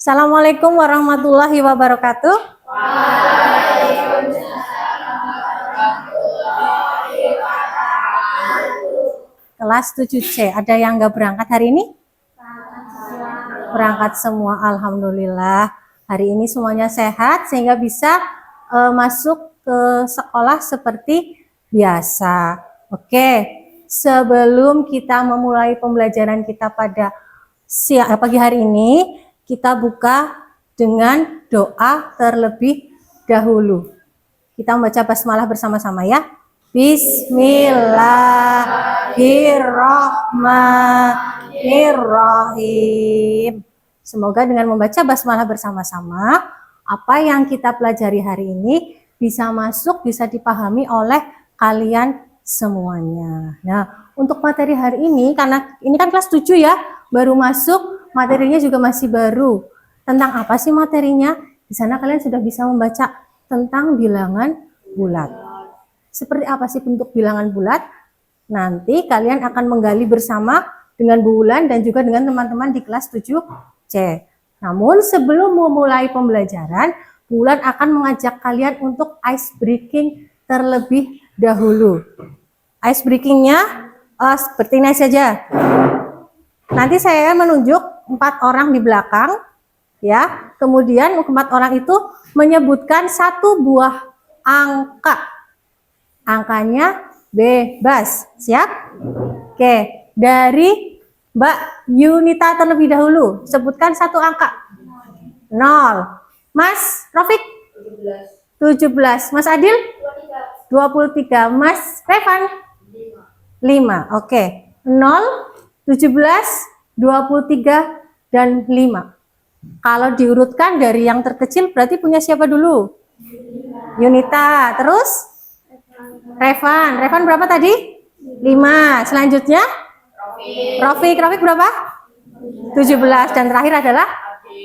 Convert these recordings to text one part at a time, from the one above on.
Assalamualaikum warahmatullahi wabarakatuh. Kelas 7C, ada yang nggak berangkat hari ini? Berangkat semua, alhamdulillah. Hari ini semuanya sehat sehingga bisa masuk ke sekolah seperti biasa. Oke, sebelum kita memulai pembelajaran kita pada pagi hari ini, kita buka dengan doa terlebih dahulu. Kita membaca basmalah bersama-sama ya. Bismillahirrahmanirrahim. Semoga dengan membaca basmalah bersama-sama, apa yang kita pelajari hari ini bisa masuk, bisa dipahami oleh kalian semuanya. Nah, untuk materi hari ini, karena ini kan kelas 7 ya, baru masuk, materinya juga masih baru. Tentang apa sih materinya? Di sana kalian sudah bisa membaca tentang bilangan bulat. Seperti apa sih bentuk bilangan bulat? Nanti kalian akan menggali bersama dengan Bu Wulan dan juga dengan teman-teman di kelas 7C. Namun sebelum memulai pembelajaran, Bu Wulan akan mengajak kalian untuk ice breaking terlebih dahulu. Ice breakingnya seperti ini saja. Nanti saya menunjuk 4 orang di belakang, ya. Kemudian 4 orang itu menyebutkan satu buah angka. Angkanya bebas. Siap? Oke, dari Mbak Yunita terlebih dahulu. Sebutkan satu angka. 0. Mas Rofik? 17. Mas Adil? 23. Mas Revan? 5. Oke. 0, 17, 23, dan 5. Kalau diurutkan dari yang terkecil berarti punya siapa dulu? Yunita. Terus? Revan berapa tadi? 5. Selanjutnya? Rofik berapa? 17. Dan terakhir adalah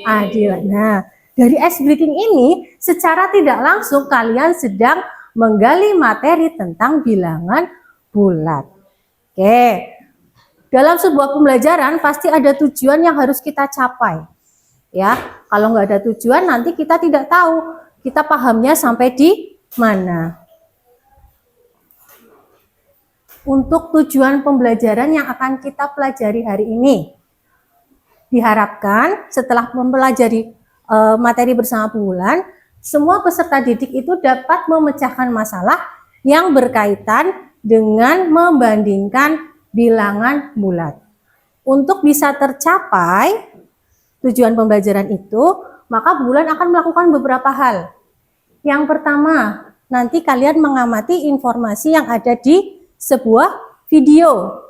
Adil. Nah, dari ice breaking ini secara tidak langsung kalian sedang menggali materi tentang bilangan bulat. Oke. Dalam sebuah pembelajaran pasti ada tujuan yang harus kita capai. Ya, kalau nggak ada tujuan nanti kita tidak tahu kita pahamnya sampai di mana. Untuk tujuan pembelajaran yang akan kita pelajari hari ini, diharapkan setelah mempelajari materi bersama Bu Wulan, semua peserta didik itu dapat memecahkan masalah yang berkaitan dengan membandingkan bilangan bulat. Untuk bisa tercapai tujuan pembelajaran itu, maka Bu Wulan akan melakukan beberapa hal. Yang pertama, nanti kalian mengamati informasi yang ada di sebuah video.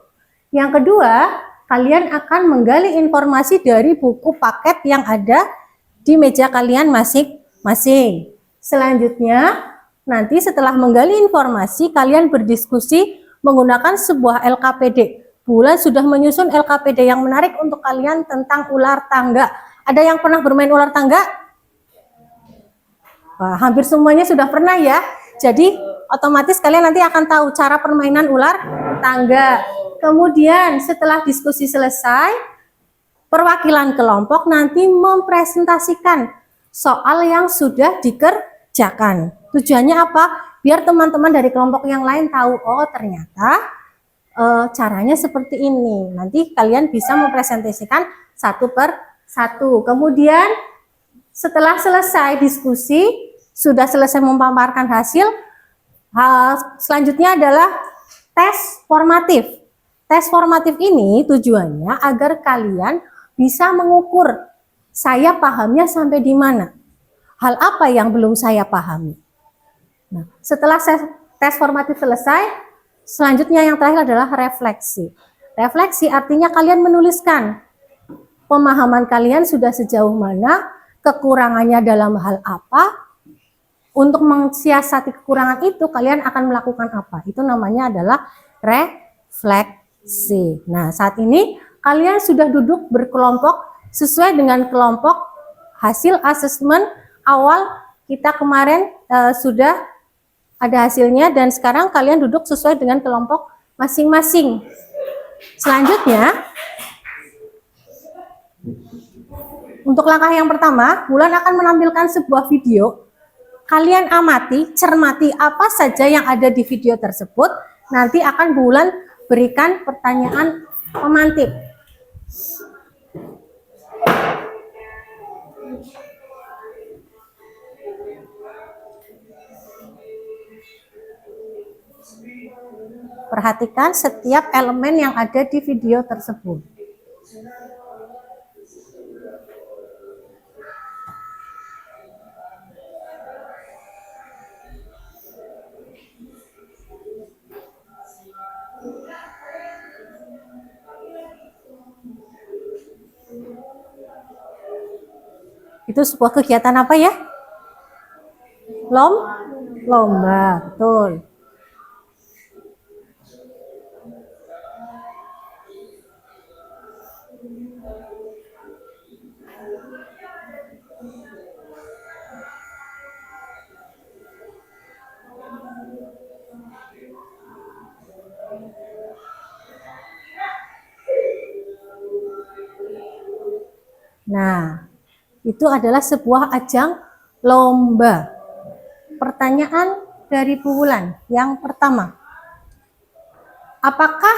Yang kedua, kalian akan menggali informasi dari buku paket yang ada di meja kalian masing-masing. Selanjutnya, nanti setelah menggali informasi, kalian berdiskusi menggunakan sebuah LKPD. Bu Wulan sudah menyusun LKPD yang menarik untuk kalian tentang ular tangga. Ada yang pernah bermain ular tangga? Wah, hampir semuanya sudah pernah ya. Jadi otomatis kalian nanti akan tahu cara permainan ular tangga. Kemudian setelah diskusi selesai, perwakilan kelompok nanti mempresentasikan soal yang sudah dikerjakan. Tujuannya apa? Biar teman-teman dari kelompok yang lain tahu, oh ternyata caranya seperti ini. Nanti kalian bisa mempresentasikan satu per satu. Kemudian setelah selesai diskusi, sudah selesai memaparkan hasil, selanjutnya adalah tes formatif. Tes formatif ini tujuannya agar kalian bisa mengukur saya pahamnya sampai di mana. Hal apa yang belum saya pahami. Nah, setelah tes formatif selesai, selanjutnya yang terakhir adalah refleksi. Refleksi artinya kalian menuliskan pemahaman kalian sudah sejauh mana, kekurangannya dalam hal apa. Untuk mensiasati kekurangan itu, kalian akan melakukan apa? Itu namanya adalah refleksi. Nah, saat ini kalian sudah duduk berkelompok sesuai dengan kelompok hasil asesmen awal kita kemarin sudah ada hasilnya dan sekarang kalian duduk sesuai dengan kelompok masing-masing. Selanjutnya, Untuk langkah yang pertama, Bulan akan menampilkan sebuah video. Kalian amati, cermati apa saja yang ada di video tersebut. Nanti akan Bulan berikan pertanyaan pemantik. Perhatikan setiap elemen yang ada di video tersebut. Itu sebuah kegiatan apa ya? Lomba, betul. Nah, itu adalah sebuah ajang lomba. Pertanyaan dari Bu Wulan yang pertama, apakah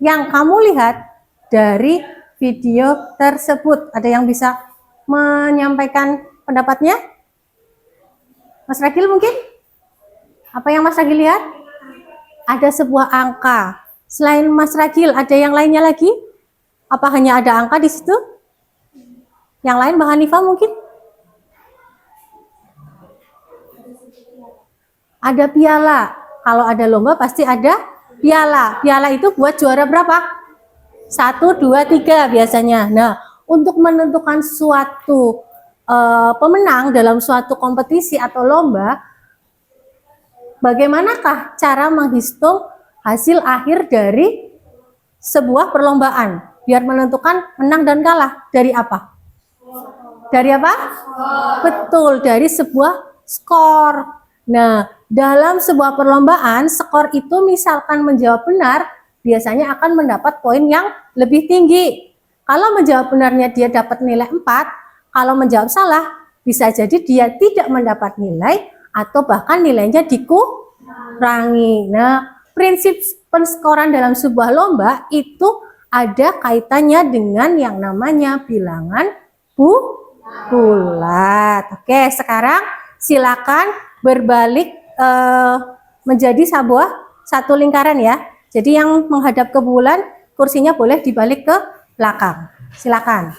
yang kamu lihat dari video tersebut? Ada yang bisa menyampaikan pendapatnya? Mas Ragil mungkin? Apa yang Mas Ragil lihat? Ada sebuah angka. Selain Mas Ragil, ada yang lainnya lagi? Apa hanya ada angka di situ? Yang lain, Mbak Hanifah mungkin? Ada piala. Kalau ada lomba pasti ada piala. Piala itu buat juara berapa? 1, 2, 3 biasanya. Nah, untuk menentukan suatu pemenang dalam suatu kompetisi atau lomba, bagaimanakah cara menghitung hasil akhir dari sebuah perlombaan? Biar menentukan menang dan kalah. Dari apa? Dari apa? Betul, dari sebuah skor. Nah, dalam sebuah perlombaan, skor itu misalkan menjawab benar, biasanya akan mendapat poin yang lebih tinggi. Kalau menjawab benarnya dia dapat nilai 4, kalau menjawab salah, bisa jadi dia tidak mendapat nilai atau bahkan nilainya dikurangi. Nah, prinsip penskoran dalam sebuah lomba itu ada kaitannya dengan yang namanya bilangan bulat. Oke, sekarang silakan berbalik menjadi satu lingkaran ya. Jadi yang menghadap ke bulan, kursinya boleh dibalik ke belakang. Silakan.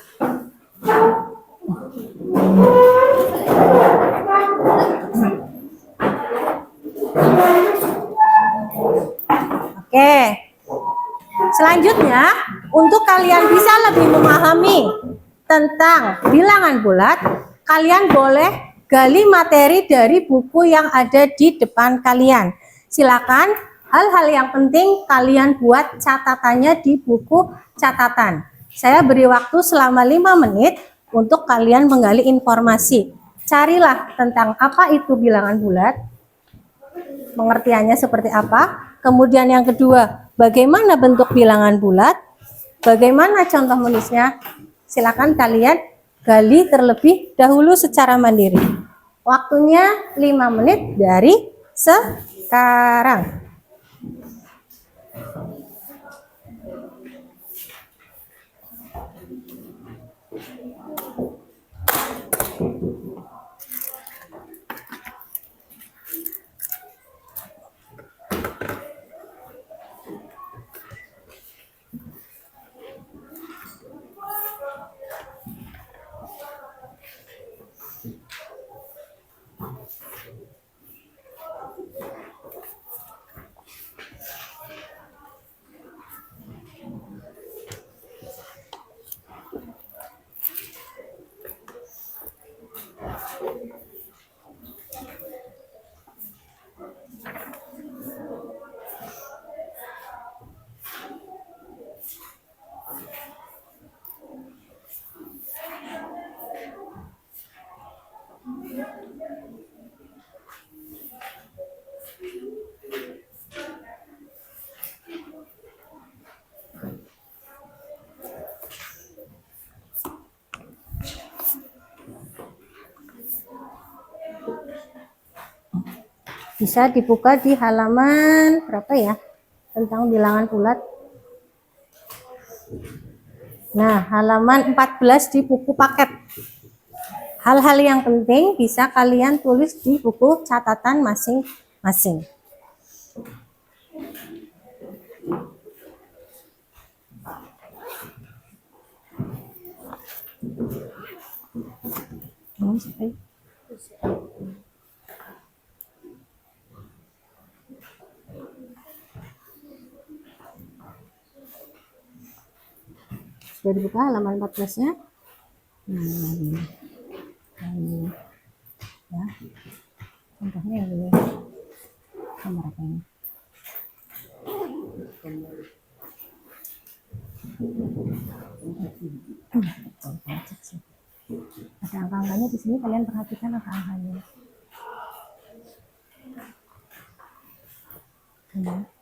Oke. Selanjutnya, untuk kalian bisa lebih memahami tentang bilangan bulat, kalian boleh gali materi dari buku yang ada di depan kalian. Silakan hal-hal yang penting kalian buat catatannya di buku catatan. Saya beri waktu selama 5 menit untuk kalian menggali informasi. Carilah tentang apa itu bilangan bulat, pengertiannya seperti apa. Kemudian yang kedua, bagaimana bentuk bilangan bulat, bagaimana contoh menulisnya. Silakan kalian gali terlebih dahulu secara mandiri. Waktunya 5 menit dari sekarang. Bisa dibuka di halaman berapa ya? Tentang bilangan bulat. Nah, halaman 14 di buku paket. Hal-hal yang penting bisa kalian tulis di buku catatan masing-masing. Sudah dibuka halaman 14-nya. Ini ya. Contohnya yang ini. Nomor apa ini? Ada angka-angkanya di sini, kalian perhatikan angka-angkanya.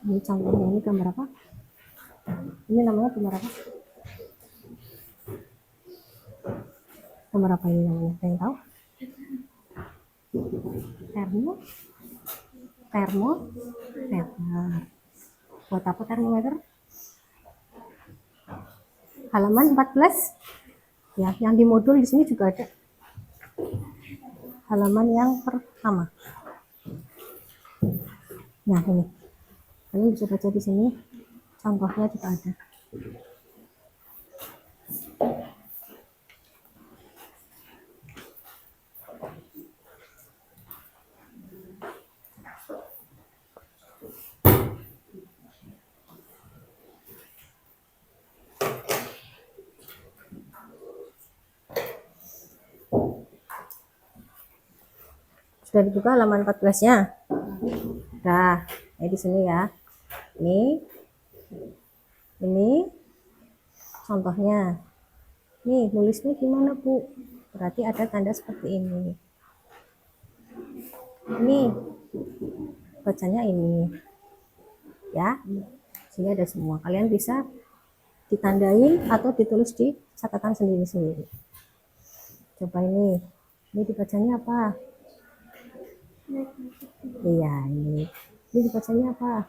Ini contohnya, ini gambar apa? Ini namanya gambar apa? Gambar apa ini namanya? Ada yang tahu? Termometer. Buat apa termometer? Halaman 14. Ya, yang di modul di sini juga ada. Halaman yang pertama. Nah, ini. Kalian bisa baca di sini. Contohnya juga ada. Sudah dibuka halaman 14-nya. Nah, di sini ya. Ini contohnya. Nih, nulisnya gimana, Bu? Berarti ada tanda seperti ini. Ini bacanya ini. Ya. Sini ada semua. Kalian bisa ditandain atau ditulis di catatan sendiri-sendiri. Coba ini dibacanya apa? Iya, ini dibacanya apa?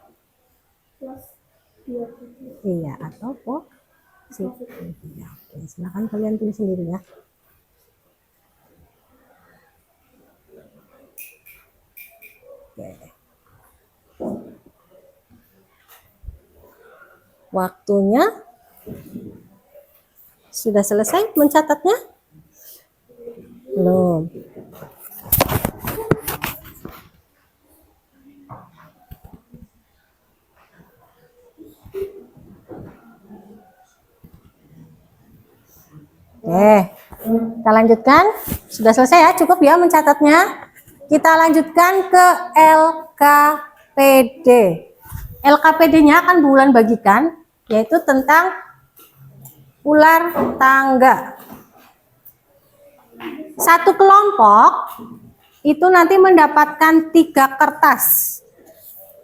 Iya, atau positif. Ya, oke, silakan kalian tulis sendiri ya. Oke. Waktunya sudah selesai mencatatnya? Belum. Kita lanjutkan. Sudah selesai ya, cukup ya mencatatnya. Kita lanjutkan ke LKPD. LKPD-nya akan bulan bagikan, yaitu tentang ular tangga. Satu kelompok itu nanti mendapatkan 3 kertas.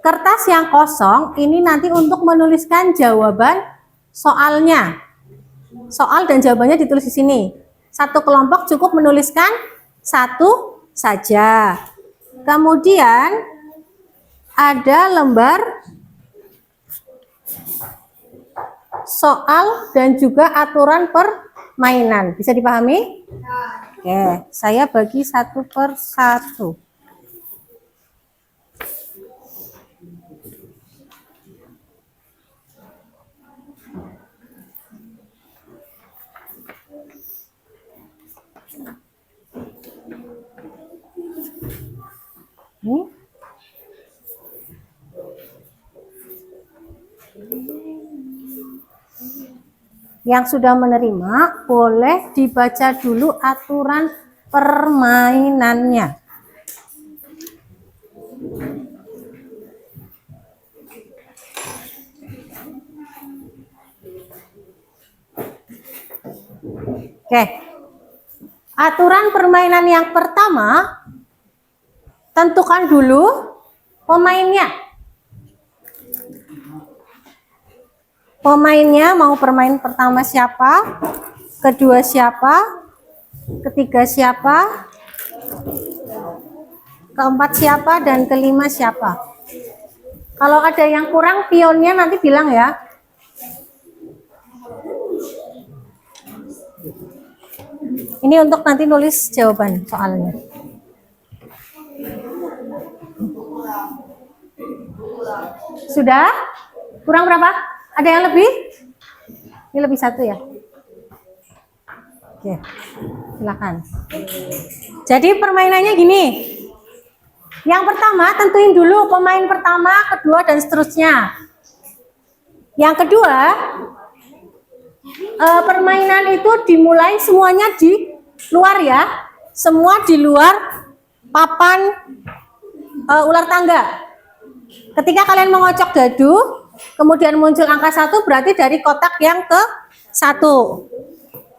Kertas yang kosong ini nanti untuk menuliskan jawaban soalnya. Soal dan jawabannya ditulis di sini. Satu kelompok cukup menuliskan 1 saja. Kemudian ada lembar soal dan juga aturan permainan. Bisa dipahami? Oke, saya bagi 1 per 1. Yang sudah menerima boleh dibaca dulu aturan permainannya. Oke. Aturan permainan yang pertama, tentukan dulu pemainnya. Pemainnya mau permain pertama siapa, kedua siapa, ketiga siapa, keempat siapa, dan kelima siapa. Kalau ada yang kurang pionnya nanti bilang ya. Ini untuk nanti nulis jawaban soalnya. Sudah? Kurang berapa? Ada yang lebih? Ini lebih satu ya? Oke, silakan. Jadi permainannya gini. Yang pertama tentuin dulu pemain pertama, kedua, dan seterusnya. Yang kedua, permainan itu dimulai semuanya di luar ya. Semua di luar papan ular tangga. Ketika kalian mengocok dadu, kemudian muncul angka 1, berarti dari kotak yang ke 1.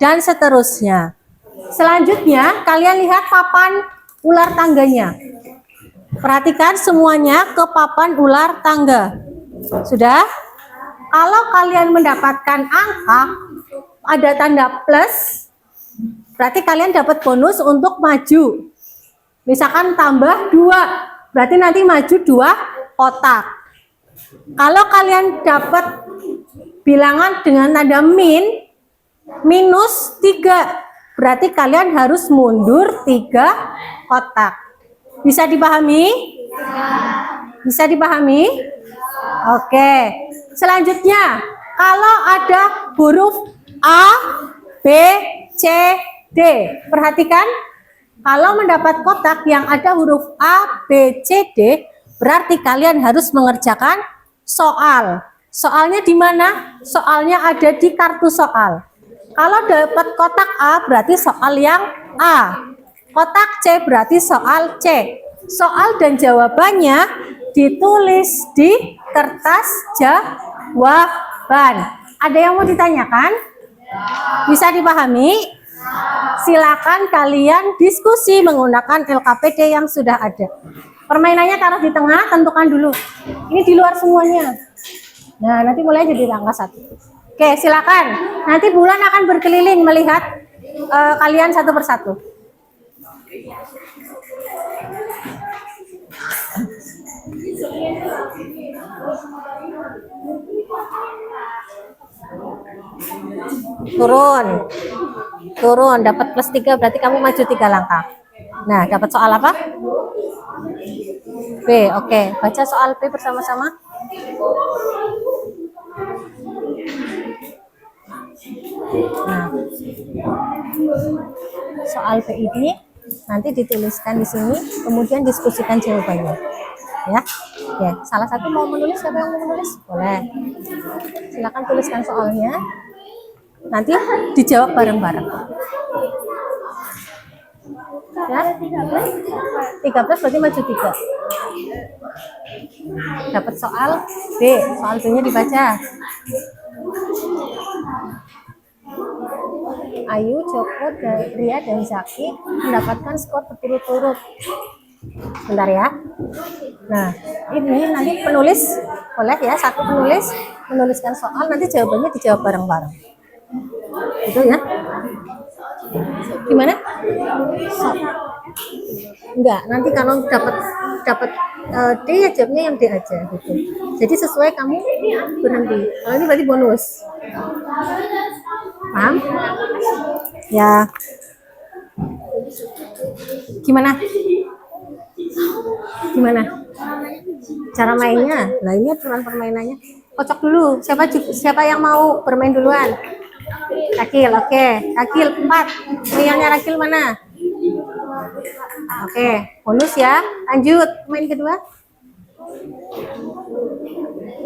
Dan seterusnya. Selanjutnya, kalian lihat papan ular tangganya. Perhatikan semuanya ke papan ular tangga. Sudah? Kalau kalian mendapatkan angka, ada tanda plus, berarti kalian dapat bonus untuk maju. Misalkan tambah 2, berarti nanti maju 2 kotak. Kalau kalian dapat bilangan dengan tanda minus 3, berarti kalian harus mundur 3 kotak. Bisa dipahami? Bisa dipahami? Oke. Selanjutnya, kalau ada huruf A, B, C, D, perhatikan. Kalau mendapat kotak yang ada huruf A, B, C, D, berarti kalian harus mengerjakan soal. Soalnya di mana? Soalnya ada di kartu soal. Kalau dapat kotak A, berarti soal yang A. Kotak C berarti soal C. Soal dan jawabannya ditulis di kertas jawaban. Ada yang mau ditanyakan? Bisa dipahami? Silakan kalian diskusi menggunakan LKPD yang sudah ada. Permainannya taruh di tengah, tentukan dulu. Ini di luar semuanya. Nah, nanti mulai jadi angka 1. Oke, silakan. Nanti bulan akan berkeliling melihat kalian satu persatu. Turun, dapat plus 3, berarti kamu maju 3 langkah. Nah, dapat soal apa? B, oke. Baca soal B bersama-sama. Nah, soal B ini nanti dituliskan di sini, kemudian diskusikan jawabannya. Ya, oke. Salah satu mau menulis, siapa yang mau menulis? Boleh. Silakan tuliskan soalnya. Nanti dijawab bareng-bareng. Ya, 13 berarti maju 3. Dapat soal B, soal B-nya dibaca. Ayu, Joko, Ria, dan Zaki mendapatkan skor berturut-turut. Bentar ya. Nah, ini nanti penulis, boleh ya, satu penulis menuliskan soal, nanti jawabannya dijawab bareng-bareng. Gitu ya. Gimana? Enggak, nanti kalau dapat D ya jawabnya yang D aja gitu. Jadi sesuai kamu berhenti. Kalau ini berarti bonus. Paham? Ya. Gimana? Cara mainnya? Nah, ini aturan permainannya. Kocok dulu. Siapa yang mau bermain duluan? Rakil, oke. Rakil 4. Mainnya Rakil mana? Oke, bonus ya. Lanjut, main kedua.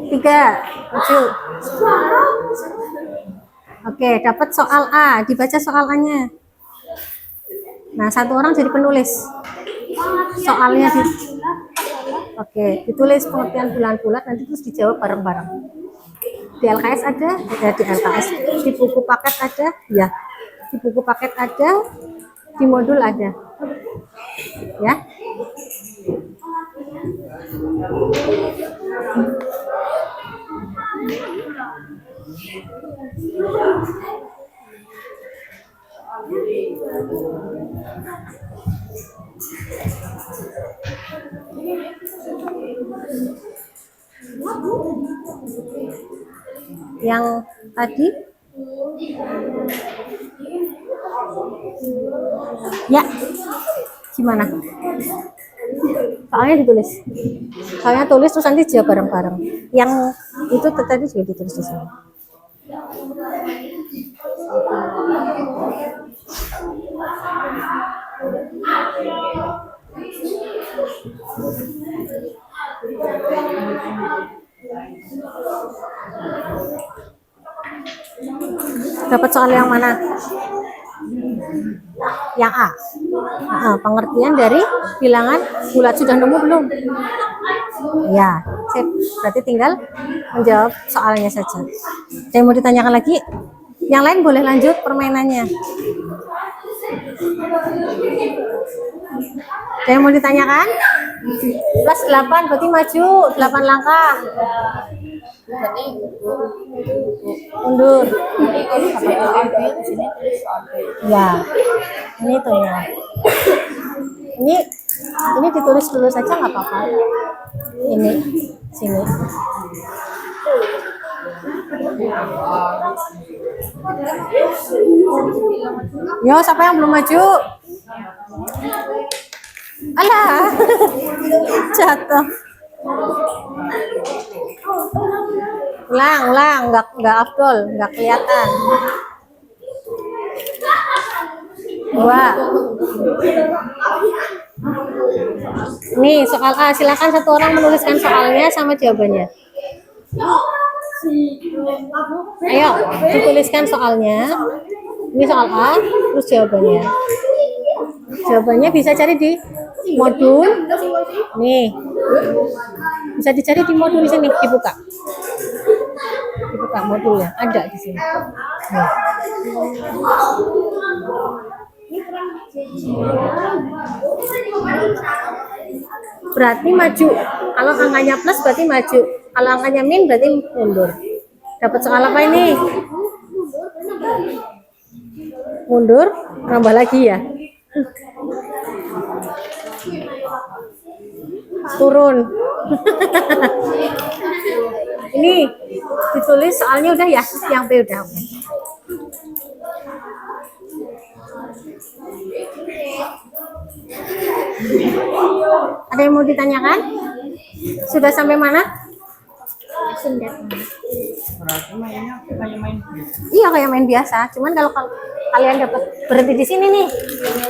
3, maju. Oke, dapat soal A. Dibaca soal A-nya. Nah, satu orang jadi penulis. Soalnya ditulis pengertian bulan-bulan, nanti terus dijawab bareng-bareng. Di LKS ada? Ya, di LKS. Di buku paket ada? Ya. Di buku paket ada, di modul ada. Ya. Yang tadi? Ya, gimana? Soalnya ditulis. Soalnya tulis terus nanti jawab bareng-bareng. Yang itu tadi juga ditulis di sini. Dapat soal yang mana? Yang A. Pengertian dari bilangan bulat sudah nemu belum? Ya, sip. Berarti tinggal menjawab soalnya saja. Ada yang mau ditanyakan lagi? Yang lain boleh lanjut permainannya. Ada yang mau ditanyakan? Plus 8 berarti maju 8 langkah. Mundur. Ya, ini tuh ya. Ini ditulis dulu saja nggak apa-apa. Ini sini. Yo, siapa yang belum maju? Alah, jatuh. Ulang, nggak afdol, nggak kelihatan. 2. Nih, soal A, silakan satu orang menuliskan soalnya sama jawabannya. Ayo, dituliskan soalnya. Ini soal A, terus jawabannya. Jawabannya bisa cari di modul. Nih, bisa dicari di modul di sini, dibuka. Dibuka modulnya, ada di sini. Nih. Berarti maju. Kalau angkanya plus berarti maju. Kalau angkanya min berarti mundur. Dapat soal apa ini? Mundur, nambah lagi ya. Turun. Ini ditulis soalnya udah ya, yang B udah. Ada yang mau ditanyakan? Sudah sampai mana? Iya, kayak main biasa. Cuman kalau kalian dapat berhenti di sini nih,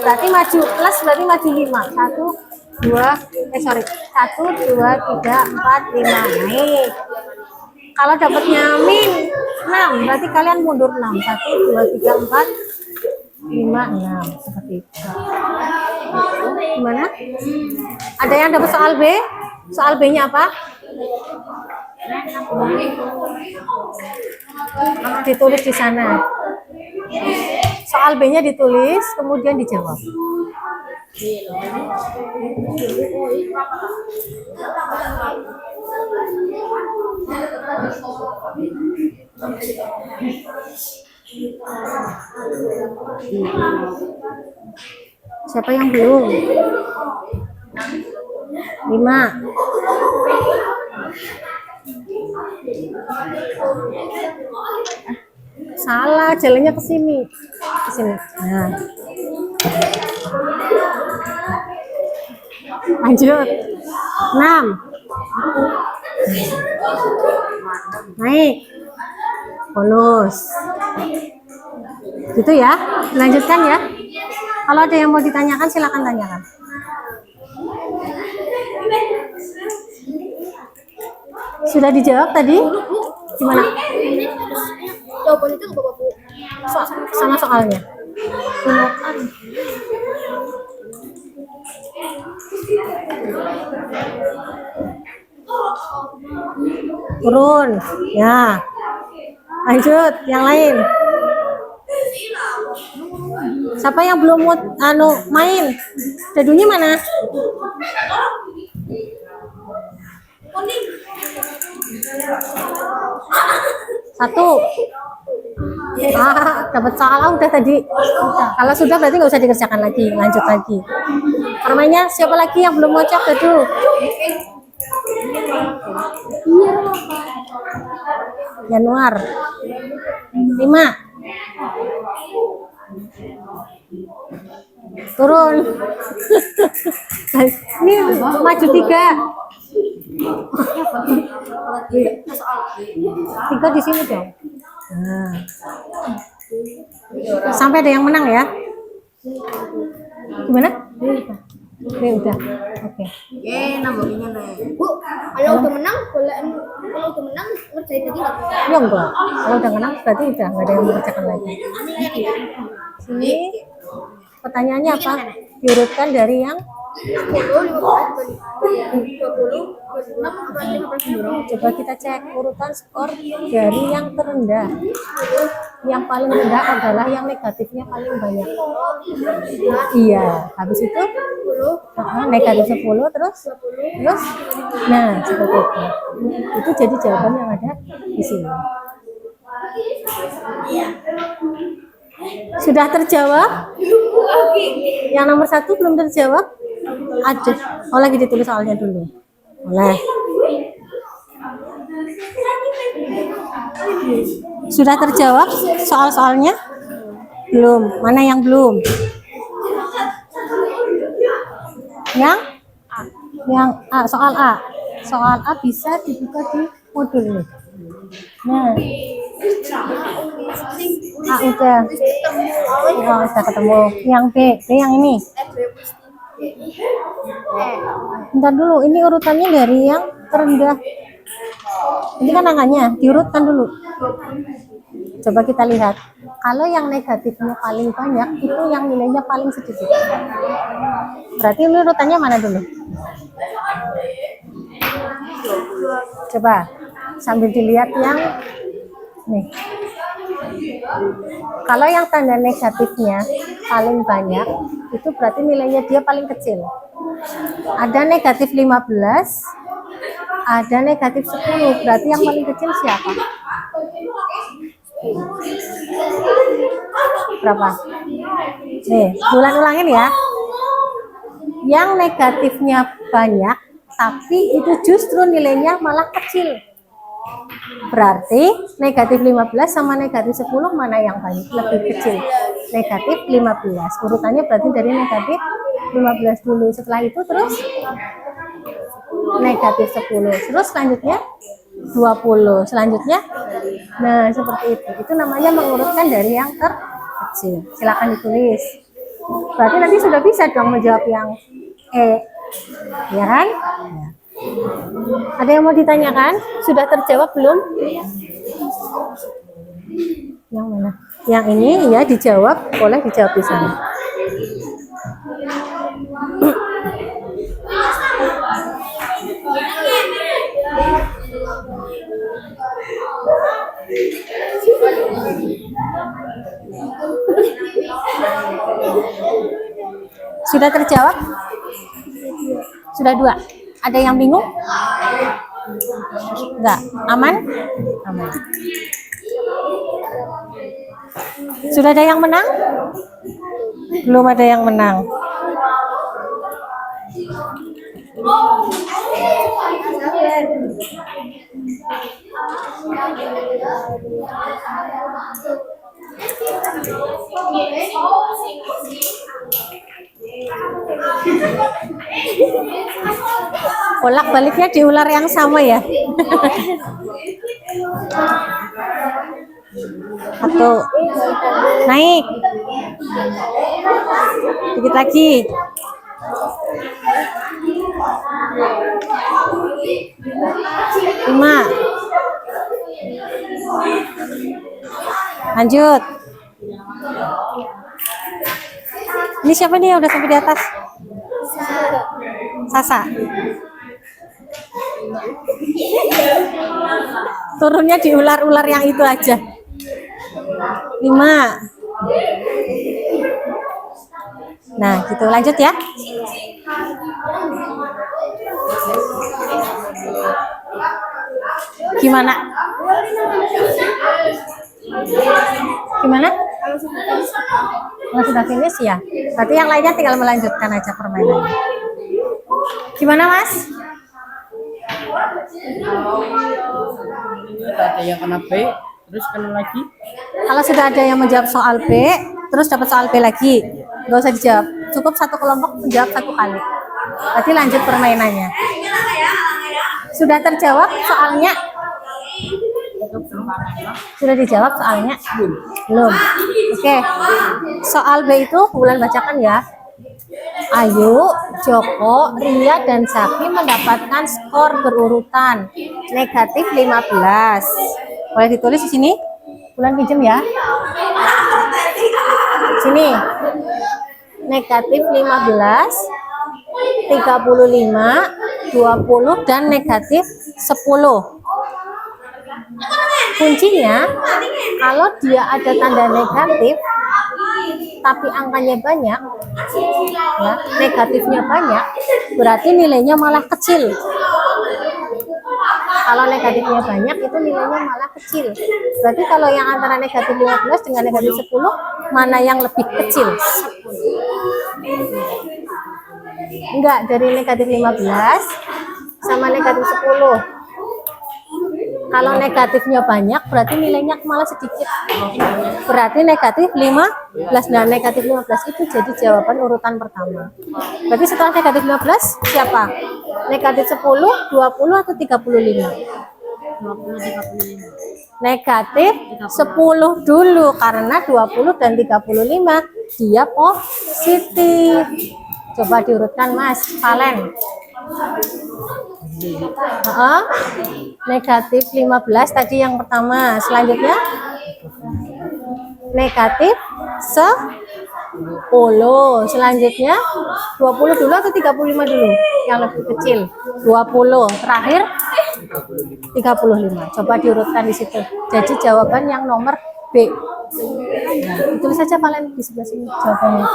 berarti maju plus berarti maju 5. 1, 2, 1, 2, 3, 4, 5. Naik. Kalau dapatnya min 6, berarti kalian mundur 6. 1, 2, 3, 4, 5, 6. Seperti itu. Gimana? Ada yang dapat soal B? Soal B-nya apa? Ditulis di sana. Soal B-nya ditulis, kemudian dijawab. Siapa yang belum? 5. Salah, jalannya ke sini. Ke sini. Nah. Lanjut. 6. Naik. Bonus. Gitu ya. Lanjutkan ya. Kalau ada yang mau ditanyakan silakan tanyakan. Sudah dijawab tadi? Gimana? Jawaban itu ke Bapak Bu. Sama soalnya. Turun. Ya. Lanjut, yang lain. Siapa yang belum mau main? Dadunya mana? Satu. Dapat soal udah tadi. Kalau sudah berarti nggak usah dikerjakan lagi, lanjut lagi. Permainnya siapa lagi yang belum ngocok dadu? Januar. 5. Turun. Ini maju 3. 3 di sini dong. Nah. Sampai ada yang menang ya. Gimana? Udah. Oke. Namanya nih. Bu, kalau udah menang, ngerjain lagi nggak? Ya enggak. Kalau udah menang berarti udah nggak ada yang mengerjakan lagi. Sini pertanyaannya apa? Diurutkan dari yang 10, 15, 20, 26, coba kita cek urutan skor dari yang terendah. Yang paling rendah adalah yang negatifnya paling banyak. Iya, habis itu negatif 10 terus nah seperti itu. Itu jadi jawaban yang ada di sini. Sudah terjawab? Yang nomor 1 belum terjawab? Ada. Oh, lagi ditulis soalnya dulu. Boleh. Sudah terjawab soal-soalnya? Belum. Mana yang belum? Yang A, soal A. Soal A bisa dibuka di modul ini. Nah. A udah. Oh, udah ketemu. Yang B yang ini. Bentar dulu, ini urutannya dari yang terendah. Ini kan angkanya, diurutkan dulu. Coba kita lihat. Kalau yang negatifnya paling banyak, itu yang nilainya paling sedikit. Berarti ini urutannya mana dulu? Coba sambil dilihat yang nih. Kalau yang tanda negatifnya paling banyak, itu berarti nilainya dia paling kecil. Ada negatif 15, ada negatif 10, berarti yang paling kecil siapa? Berapa? Nih, ulangin ya. Yang negatifnya banyak, tapi itu justru nilainya malah kecil. Berarti negatif 15 sama negatif 10 mana yang paling lebih kecil? Negatif 15. Urutannya berarti dari negatif 15 dulu. Setelah itu terus negatif 10. Terus selanjutnya 20. Selanjutnya nah seperti itu. Itu namanya mengurutkan dari yang terkecil. Silakan ditulis. Berarti nanti sudah bisa dong menjawab yang E. Ya kan? Ya. Ada yang mau ditanyakan? Sudah terjawab belum? Yang mana? Yang ini ya dijawab, boleh dijawab di sana. Sudah terjawab? Sudah 2. Ada yang bingung? Enggak. Aman? Aman. Sudah ada yang menang? Belum ada yang menang. Bolak-baliknya di ular yang sama ya. Satu, naik, dikit lagi. Lima, lanjut. Ini siapa nih yang udah sampai di atas? Sasa. Turunnya di ular-ular yang itu aja. 5. Nah, gitu. Lanjut ya. Gimana? Gimana? Kalau sudah finish ya. Berarti yang lainnya tinggal melanjutkan aja permainannya. Gimana, Mas? sudah ada yang kena B, terus kena lagi. Kalau sudah ada yang menjawab soal B, terus dapat soal B lagi, nggak usah dijawab. Cukup satu kelompok menjawab satu kali. Berarti lanjut permainannya. Sudah terjawab soalnya? Sudah dijawab soalnya? Belum. Oke. Soal B itu Bulan bacakan ya. Ayu, Joko, Ria, dan Zaki mendapatkan skor berurutan negatif 15. Boleh ditulis di sini? Bulan pinjem ya. Sini. Negatif 15, 35, 20, dan negatif 10. Kuncinya, kalau dia ada tanda negatif, tapi angkanya banyak, ya, negatifnya banyak, berarti nilainya malah kecil. Kalau negatifnya banyak, itu nilainya malah kecil. Berarti kalau yang antara negatif 15 dengan negatif 10, mana yang lebih kecil? Enggak, dari negatif 15 sama negatif 10. Kalau negatifnya banyak, berarti nilainya malah sedikit. Berarti negatif 15 dan negatif 15 itu jadi jawaban urutan pertama. Berarti setelah negatif 15 siapa? Negatif 10, 20, atau 35? 20, 35. Negatif 10 dulu, karena 20 dan 35 dia positif. Coba diurutkan Mas Valen. Negatif 15 tadi yang pertama. Selanjutnya negatif 10. Selanjutnya 20 dulu atau 35 dulu? Yang lebih kecil 20. Terakhir 35. Coba diurutkan di situ. Jadi jawaban yang nomor B. Nah, tulis saja Valen di sebelah sini jawabannya.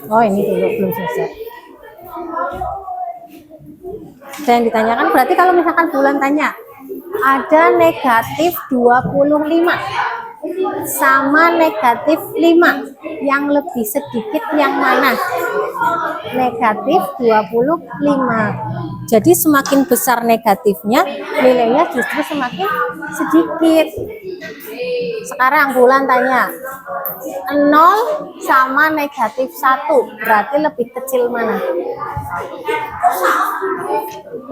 Oh, ini dulu belum selesai. Dan ditanyakan, berarti kalau misalkan Bulan tanya, ada negatif 25 sama negatif 5, yang lebih sedikit yang mana? Negatif 25. Jadi semakin besar negatifnya, nilainya justru semakin sedikit. Sekarang Bulan tanya, 0 sama negatif 1, berarti lebih kecil mana?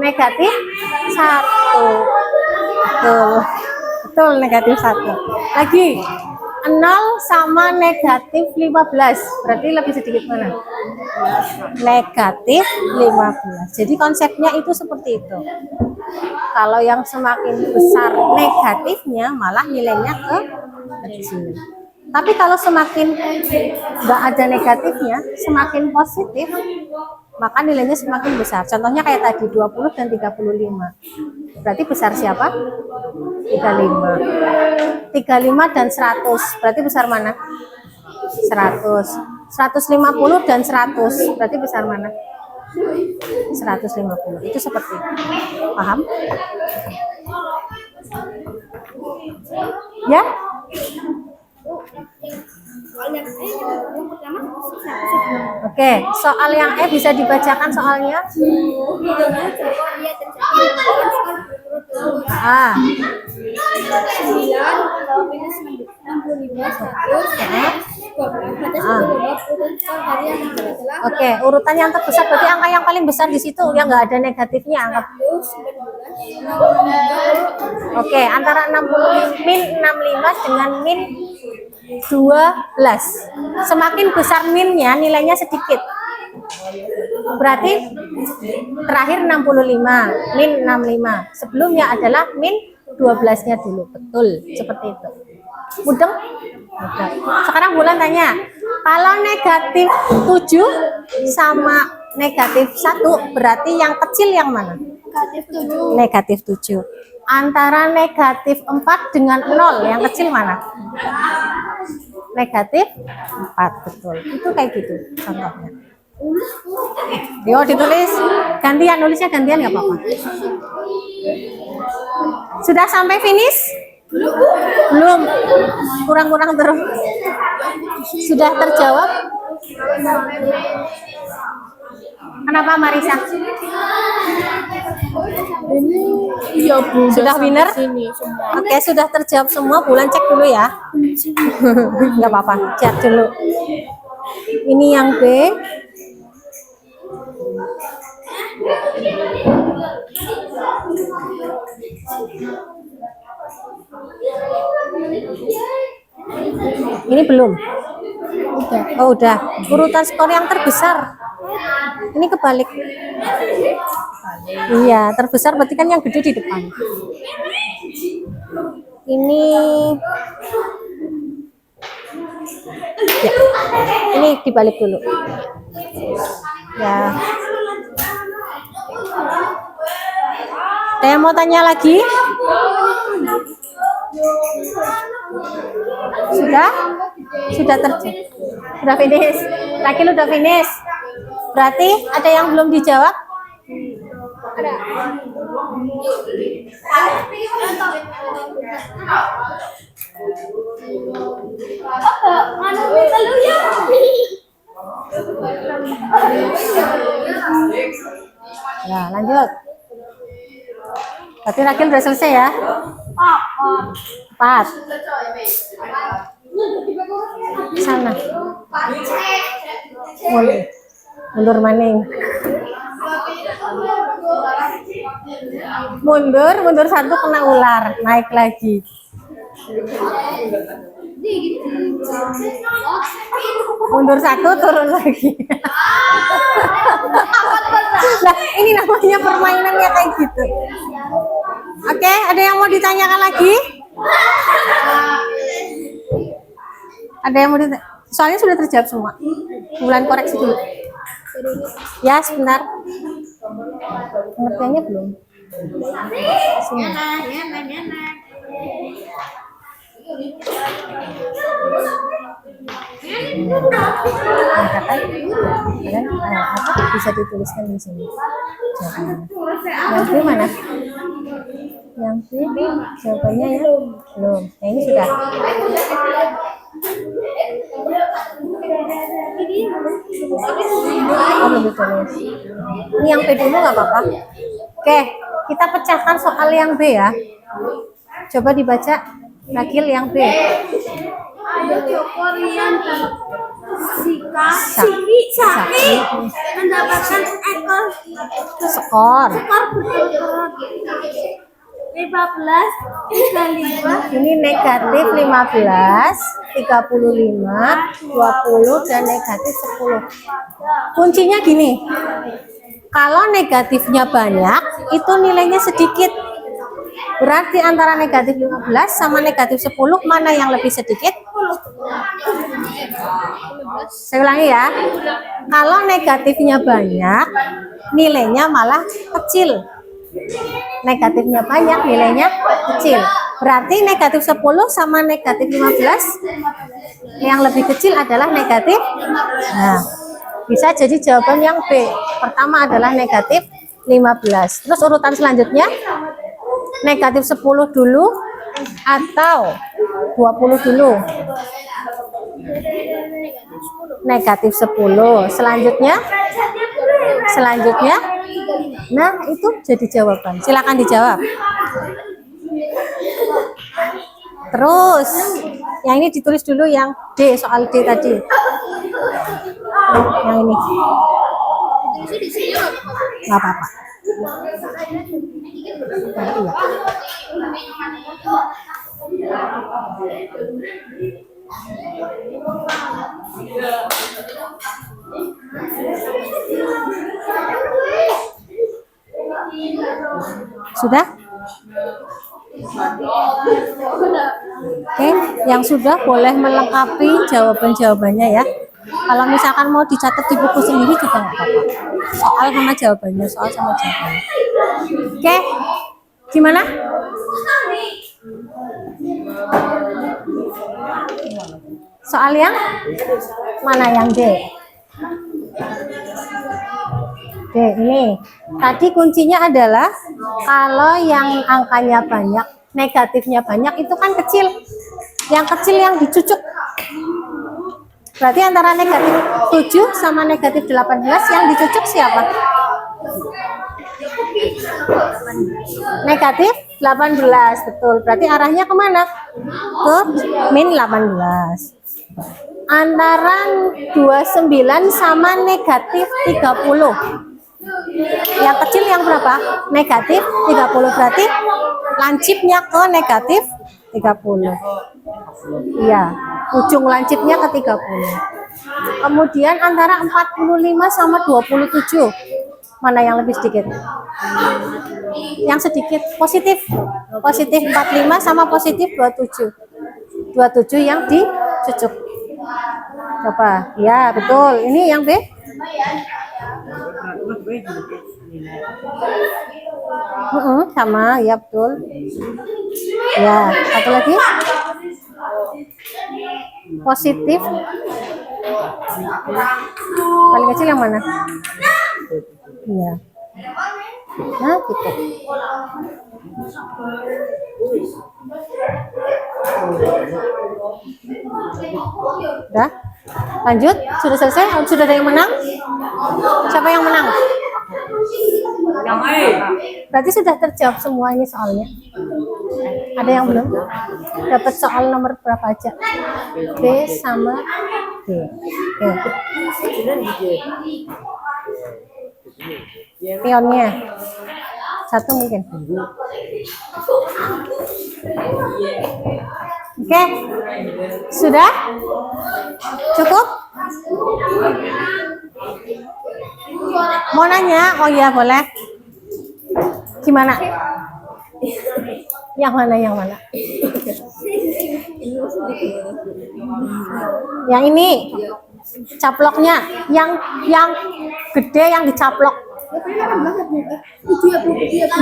Negatif 1. Betul, negatif 1. Lagi, 0 sama negatif 15, berarti lebih sedikit mana? Negatif 15. Jadi konsepnya itu seperti itu. Kalau yang semakin besar negatifnya, malah nilainya kecil. Tapi kalau semakin nggak ada negatifnya, semakin positif, maka nilainya semakin besar. Contohnya kayak tadi 20 dan 35. Berarti besar siapa? 35. 35 dan 100. Berarti besar mana? 100. 150 dan 100. Berarti besar mana? 150. Itu seperti itu. Paham? Ya? Oke, soal yang E bisa dibacakan soalnya. Ah. 9 minus 65 Oke, urutan yang terbesar berarti angka yang paling besar di situ yang nggak ada negatifnya. Angka. Oke, antara 60 min 65 dengan min 12. Semakin besar minnya, nilainya sedikit. Berarti terakhir 65, min 65. Sebelumnya adalah min 12-nya dulu. Betul, seperti itu. Mudeng? Mudah. Sekarang Bulan tanya, kalau negatif 7 sama negatif 1, berarti yang kecil yang mana? Negatif 7. Antara negatif 4 dengan 0, yang kecil mana? Negatif 4, betul. Itu kayak gitu contohnya. Yo, ditulis. Gantian, nulisnya gantian nggak apa-apa. Sudah sampai finish? Belum. Kurang-kurang terus. Sudah terjawab? Kenapa Marisa? Iya Bu. Sudah winner? Sini semua. Oke, sudah terjawab semua. Bulan cek dulu ya. Nggak apa-apa, cek dulu. Ini yang B. Ini belum. Oh, udah. Urutan skor yang terbesar. Ini kebalik. Iya, terbesar berarti kan yang gede di depan. Ini ya, ini dibalik dulu. Ya. Ada yang mau tanya lagi? Sudah? Sudah terjawab. Sudah finish. Lagi lu udah finish. Berarti ada yang belum dijawab? Ya, lanjut. Berarti Rakil udah selesai ya? 4. Sana. Mundur maning. Mundur satu kena ular, naik lagi. Mundur satu turun lagi. Nah, ini namanya permainannya kayak gitu. Oke, ada yang mau ditanyakan lagi? Ada yang mau ditanya? Soalnya sudah terjawab semua. Bulan koreksi dulu. Ya, sebentar. Pengertiannya belum. Sini. Apa bisa dituliskan di sini? Yang B mana? Yang B jawabannya ya belum. Nah, ini sudah. Oh, belum ditulis. Ini yang B dulu nggak apa-apa. Oke, kita pecahkan soal yang B ya. Coba dibaca Nakil yang B. Sari mendapatkan ekor Skor. 15, 35. Ini negatif 15, 35, 20, dan negatif 10. Kuncinya gini, kalau negatifnya banyak, itu nilainya sedikit. Berarti antara negatif 15 sama negatif 10, mana yang lebih sedikit? Saya ulangi ya, kalau negatifnya banyak, nilainya malah kecil. Negatifnya banyak, nilainya kecil. Berarti negatif 10 sama negatif 15, yang lebih kecil adalah negatif. Nah, bisa jadi jawaban yang B. Pertama adalah negatif 15. Terus urutan selanjutnya, negatif 10 dulu atau 20 dulu? Negatif 10. Selanjutnya, nah itu jadi jawaban. Silakan dijawab. Terus, yang ini ditulis dulu yang D, soal D tadi. Yang ini. Nggak apa-apa. Sudah? Oke, yang sudah boleh melengkapi jawaban-jawabannya ya. Kalau misalkan mau dicatat di buku sendiri juga nggak apa-apa. Soal sama jawabannya, soal sama jawabannya. Oke, gimana? Soal yang mana, yang D? D ini. Tadi kuncinya adalah kalau yang angkanya banyak, negatifnya banyak, itu kan kecil. Yang kecil yang dicucuk. Berarti antara negatif 7 sama negatif 18 yang dicucuk siapa? Negatif 18, betul. Berarti arahnya kemana? Ke min 18. Antara 29 sama negatif 30. Yang kecil yang berapa? Negatif 30. Berarti lancipnya ke negatif 30. Iya, ujung lancipnya ke 30. Kemudian antara 45 sama 27. Mana yang lebih sedikit? Yang sedikit positif. Positif 45 sama positif 27. 27 yang dicucuk. Coba. Ya, betul. Ini yang B. Sama, ya betul. Ya, satu lagi. Positif. Paling kecil yang mana? Iya. Nah, gitu. Udah? Lanjut? Sudah selesai? Sudah ada yang menang? Siapa yang menang? Berarti sudah terjawab semua ini soalnya. Ada yang belum? Dapat soal nomor berapa aja? B sama D. Oke. Pionnya. Satu mungkin. Oke. Sudah? Cukup? Mau nanya? Oh iya, boleh. Gimana? Yang mana? Yang mana? Yang ini. Caploknya. Yang gede yang dicaplok.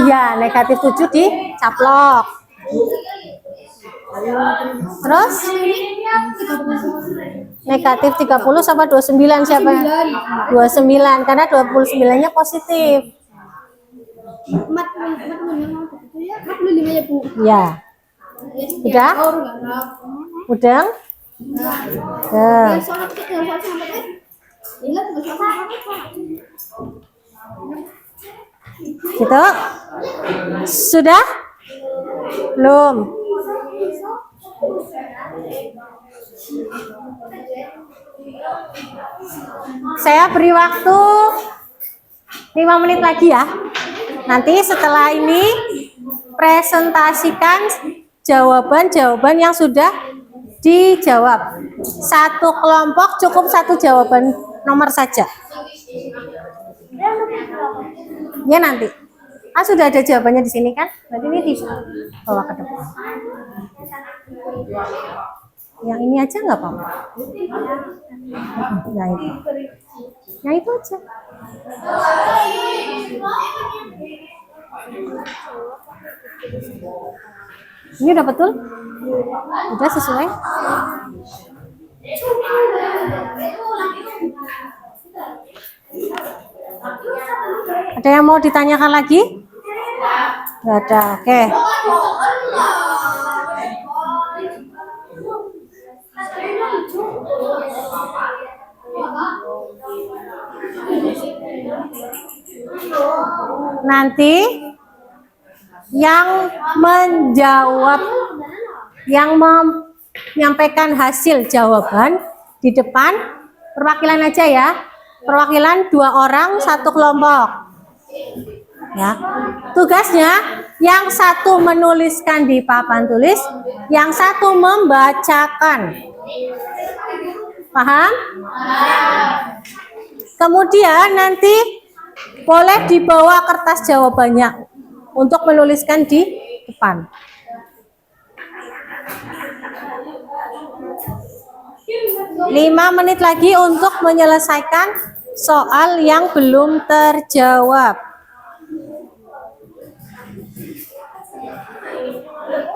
Iya, negatif 7 dicaplok. Terus negatif 30 sama 29 siapa? 29 karena 29-nya positif. 45 ya, Bu. Ya. Udah? Udah? Ya. Gitu? Sudah? Belum? Saya beri waktu 5 menit lagi ya. Nanti setelah ini presentasikan jawaban-jawaban yang sudah dijawab. Satu kelompok cukup satu jawaban nomor saja. Ya nanti. Ah sudah ada jawabannya di sini kan? Nanti ini dibawa ke depan. Yang ini aja nggak apa-apa. Yang itu. Yang itu aja. Ini udah betul? Udah sesuai? Ada yang mau ditanyakan lagi? Nggak ada, oke. Nanti yang menjawab, yang menyampaikan hasil jawaban di depan, perwakilan aja ya. Perwakilan 2 orang 1 kelompok. Ya. Tugasnya yang satu menuliskan di papan tulis, yang satu membacakan. Paham? Kemudian nanti boleh dibawa kertas jawabannya untuk menuliskan di depan. Lima menit lagi untuk menyelesaikan soal yang belum terjawab.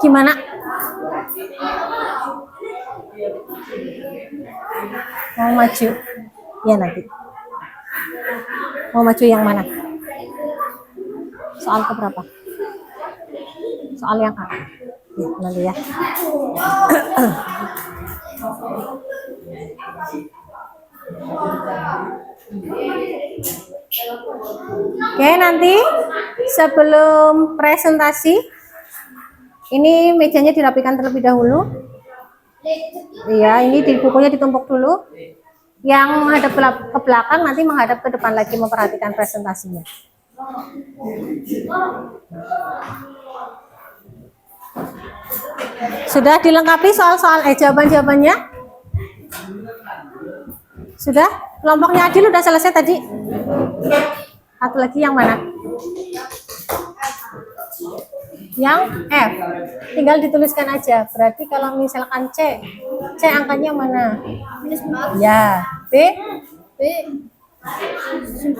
Gimana? Mau maju? Ya nanti. Mau maju yang mana? Soal keberapa? Soal yang A. Ya, nanti ya. Oke, nanti sebelum presentasi, ini mejanya dirapikan terlebih dahulu. Iya, ini di bukunya ditumpuk dulu. Yang menghadap ke belakang nanti menghadap ke depan lagi memperhatikan presentasinya. Sudah dilengkapi soal-soal jawaban-jawabannya? Sudah? Kelompoknya Adil udah selesai tadi? Satu lagi yang mana? Yang F. Tinggal dituliskan aja. Berarti kalau misalkan C angkanya mana? -4. Ya. B? B 6.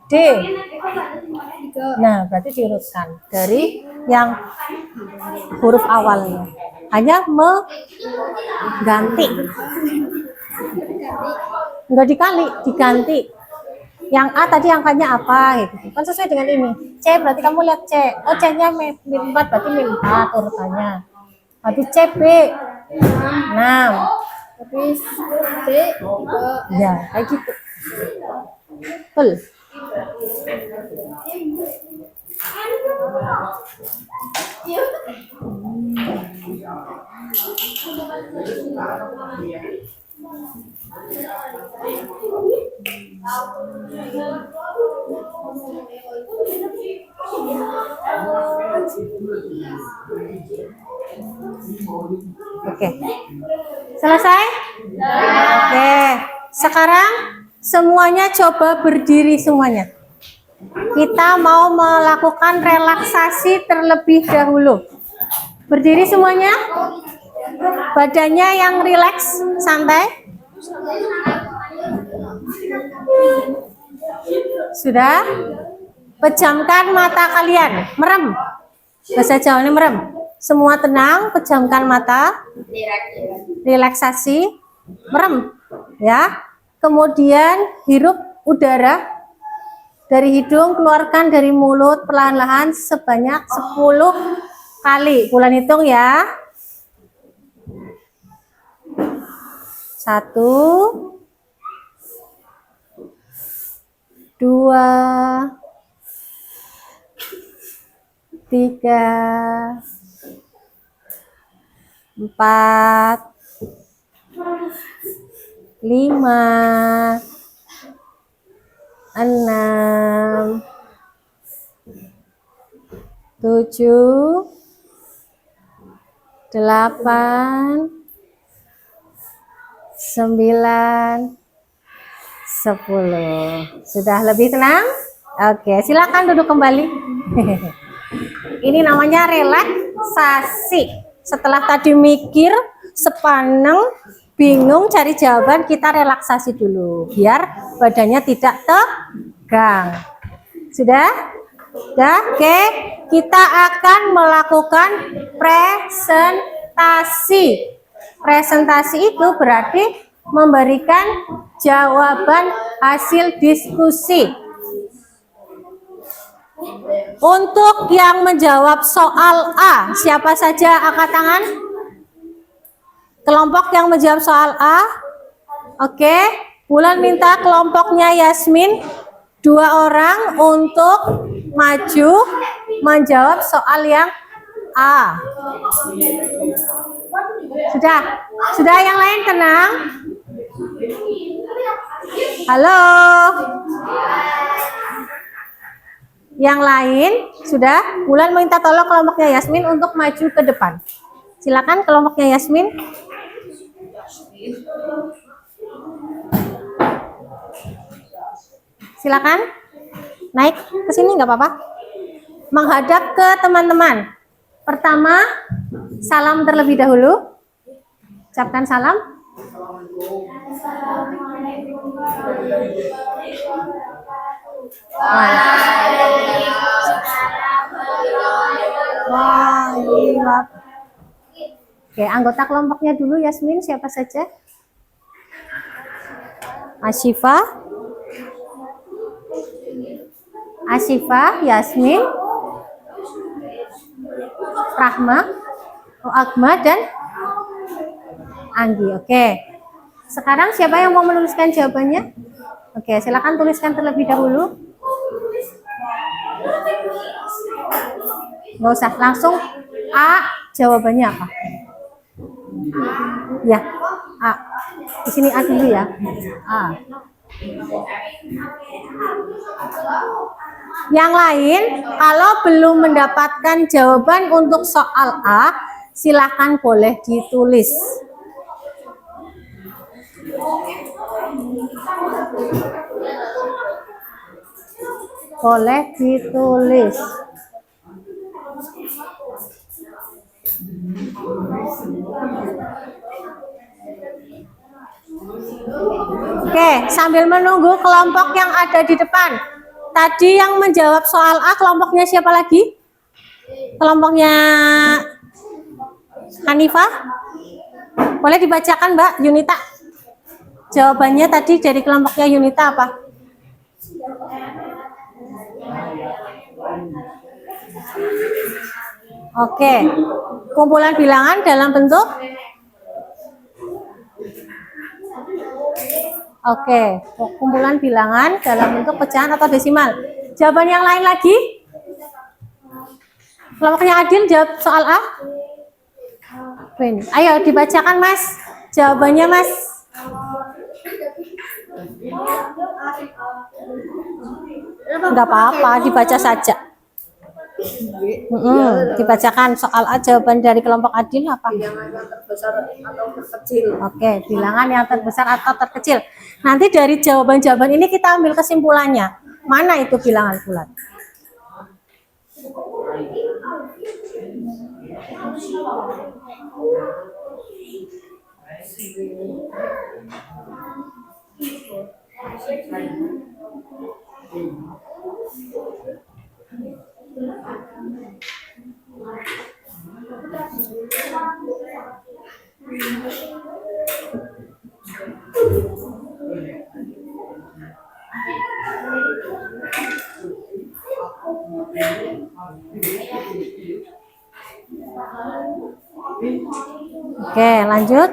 D? 3. Nah, berarti diurutkan dari yang huruf awalnya. Hanya mengganti. Enggak dikali, diganti. Yang A tadi angkanya apa gitu. Kan sesuai dengan ini. C berarti kamu lihat C. Oh, C-nya -4 berarti -4 urutannya. Habis C B 6. Habis D 3. Ya, kayak gitu. Betul. Oke. Selesai? Oke. Sekarang semuanya coba berdiri semuanya. Kita mau melakukan relaksasi terlebih dahulu. Berdiri semuanya. Badannya yang rileks, santai. Sudah? Pejamkan mata kalian. Merem. Bahasa Jawanya merem. Semua tenang, pejamkan mata. Relaksasi. Merem. Ya. Kemudian hirup udara dari hidung, keluarkan dari mulut perlahan-lahan sebanyak 10 kali. Bulan hitung ya. 1, 2, 3, 4, 5, 6, 7, 8, 9, 10. Sudah lebih tenang? Oke, silakan duduk kembali. Ini namanya relaksasi. Setelah tadi mikir, sepaneng, bingung cari jawaban, kita relaksasi dulu biar badannya tidak tegang. Sudah? Sudah? Oke, kita akan melakukan presentasi. Presentasi itu berarti memberikan jawaban hasil diskusi. Untuk yang menjawab soal A, siapa saja angkat tangan? Kelompok yang menjawab soal A. Oke, Bulan minta kelompoknya Yasmin 2 orang untuk maju menjawab soal yang A. Sudah yang lain tenang? Halo? Yang lain sudah? Bulan minta tolong kelompoknya Yasmin untuk maju ke depan. Silakan kelompoknya Yasmin. Silakan naik ke sini nggak apa-apa. Menghadap ke teman-teman. Pertama, salam terlebih dahulu. Ucapkan salam. Oke, anggota kelompoknya dulu Yasmin, siapa saja? Asyifa, Yasmin, Rahma, Akma dan Anggi. Oke. Sekarang siapa yang mau menuliskan jawabannya? Oke, silakan tuliskan terlebih dahulu. Nggak usah, langsung A. Jawabannya apa? Ya, A. Di sini A dulu ya. A. Yang lain, kalau belum mendapatkan jawaban untuk soal A, silakan boleh ditulis. Boleh ditulis. Oke, sambil menunggu kelompok yang ada di depan. Tadi yang menjawab soal A, kelompoknya siapa lagi? Kelompoknya Hanifah? Boleh dibacakan, Mbak Yunita? Jawabannya tadi dari kelompoknya Yunita apa? Oke, kumpulan bilangan dalam bentuk? Oke, kumpulan bilangan dalam bentuk pecahan atau desimal. Jawaban yang lain lagi? Kelompoknya Adil jawab soal A? Ayo dibacakan, Mas. Jawabannya, Mas. Enggak apa-apa, dibaca saja. Dibacakan soal A, jawaban dari kelompok Adil apa? Bilangan yang terbesar atau terkecil. Oke, bilangan yang terbesar atau terkecil. Nanti dari jawaban-jawaban ini kita ambil kesimpulannya. Mana itu bilangan bulat? Oke, lanjut.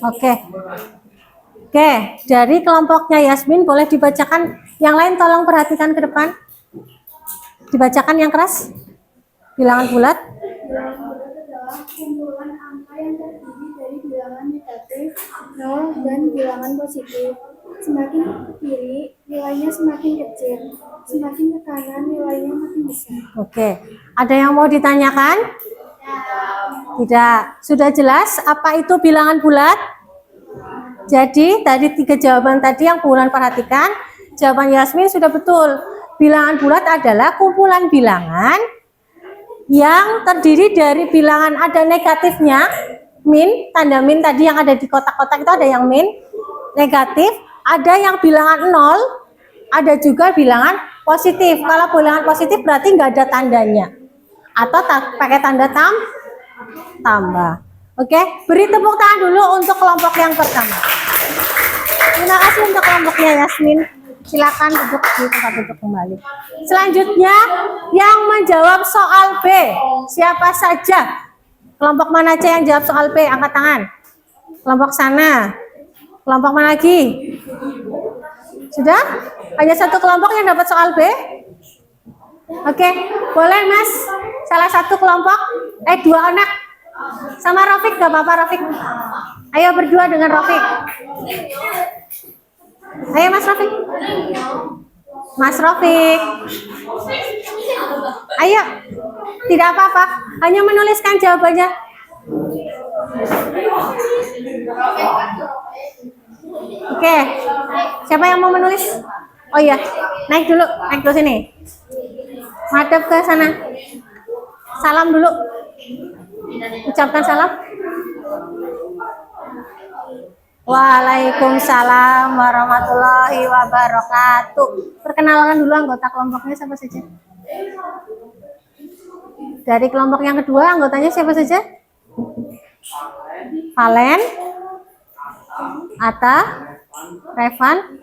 Oke. Oke, dari kelompoknya Yasmin boleh dibacakan. Yang lain tolong perhatikan ke depan. Dibacakan yang keras. Bilangan bulat. Bilangan bulat adalah kumpulan angka yang terdiri dari bilangan negatif, 0, dan bilangan positif. Semakin ke kiri, nilainya semakin kecil. Semakin ke kanan, nilainya makin besar. Oke, ada yang mau ditanyakan? Tidak. Sudah jelas apa itu bilangan bulat? Jadi tadi 3 jawaban tadi yang bulan perhatikan, jawaban Yasmin sudah betul. Bilangan bulat adalah kumpulan bilangan yang terdiri dari bilangan ada negatifnya, min, tanda min tadi yang ada di kotak-kotak itu ada yang min, negatif, ada yang bilangan 0, ada juga bilangan positif. Kalau bilangan positif berarti nggak ada tandanya. Atau pakai tanda tambah. Oke, beri tepuk tangan dulu untuk kelompok yang pertama. Terima kasih untuk kelompoknya Yasmin. Silakan duduk di tempat duduk kembali. Selanjutnya yang menjawab soal B. Siapa saja? Kelompok mana aja yang jawab soal B? Angkat tangan. Kelompok sana. Kelompok mana lagi? Sudah? Hanya satu kelompok yang dapat soal B? Oke, Boleh Mas, salah satu kelompok, dua anak. Sama Rafiq, gak apa-apa Rafiq. Ayo berdua dengan Rafiq. Ayo Mas Rafiq. Mas Rafiq. Ayo, tidak apa-apa, hanya menuliskan jawabannya. Oke, siapa yang mau menulis? Oh iya, naik dulu sini. Madep ke sana. Salam dulu. Ucapkan salam. Waalaikumsalam warahmatullahi wabarakatuh. Perkenalkan dulu anggota kelompoknya siapa saja. Dari kelompok yang kedua, anggotanya siapa saja? Valen, Ata, Revan,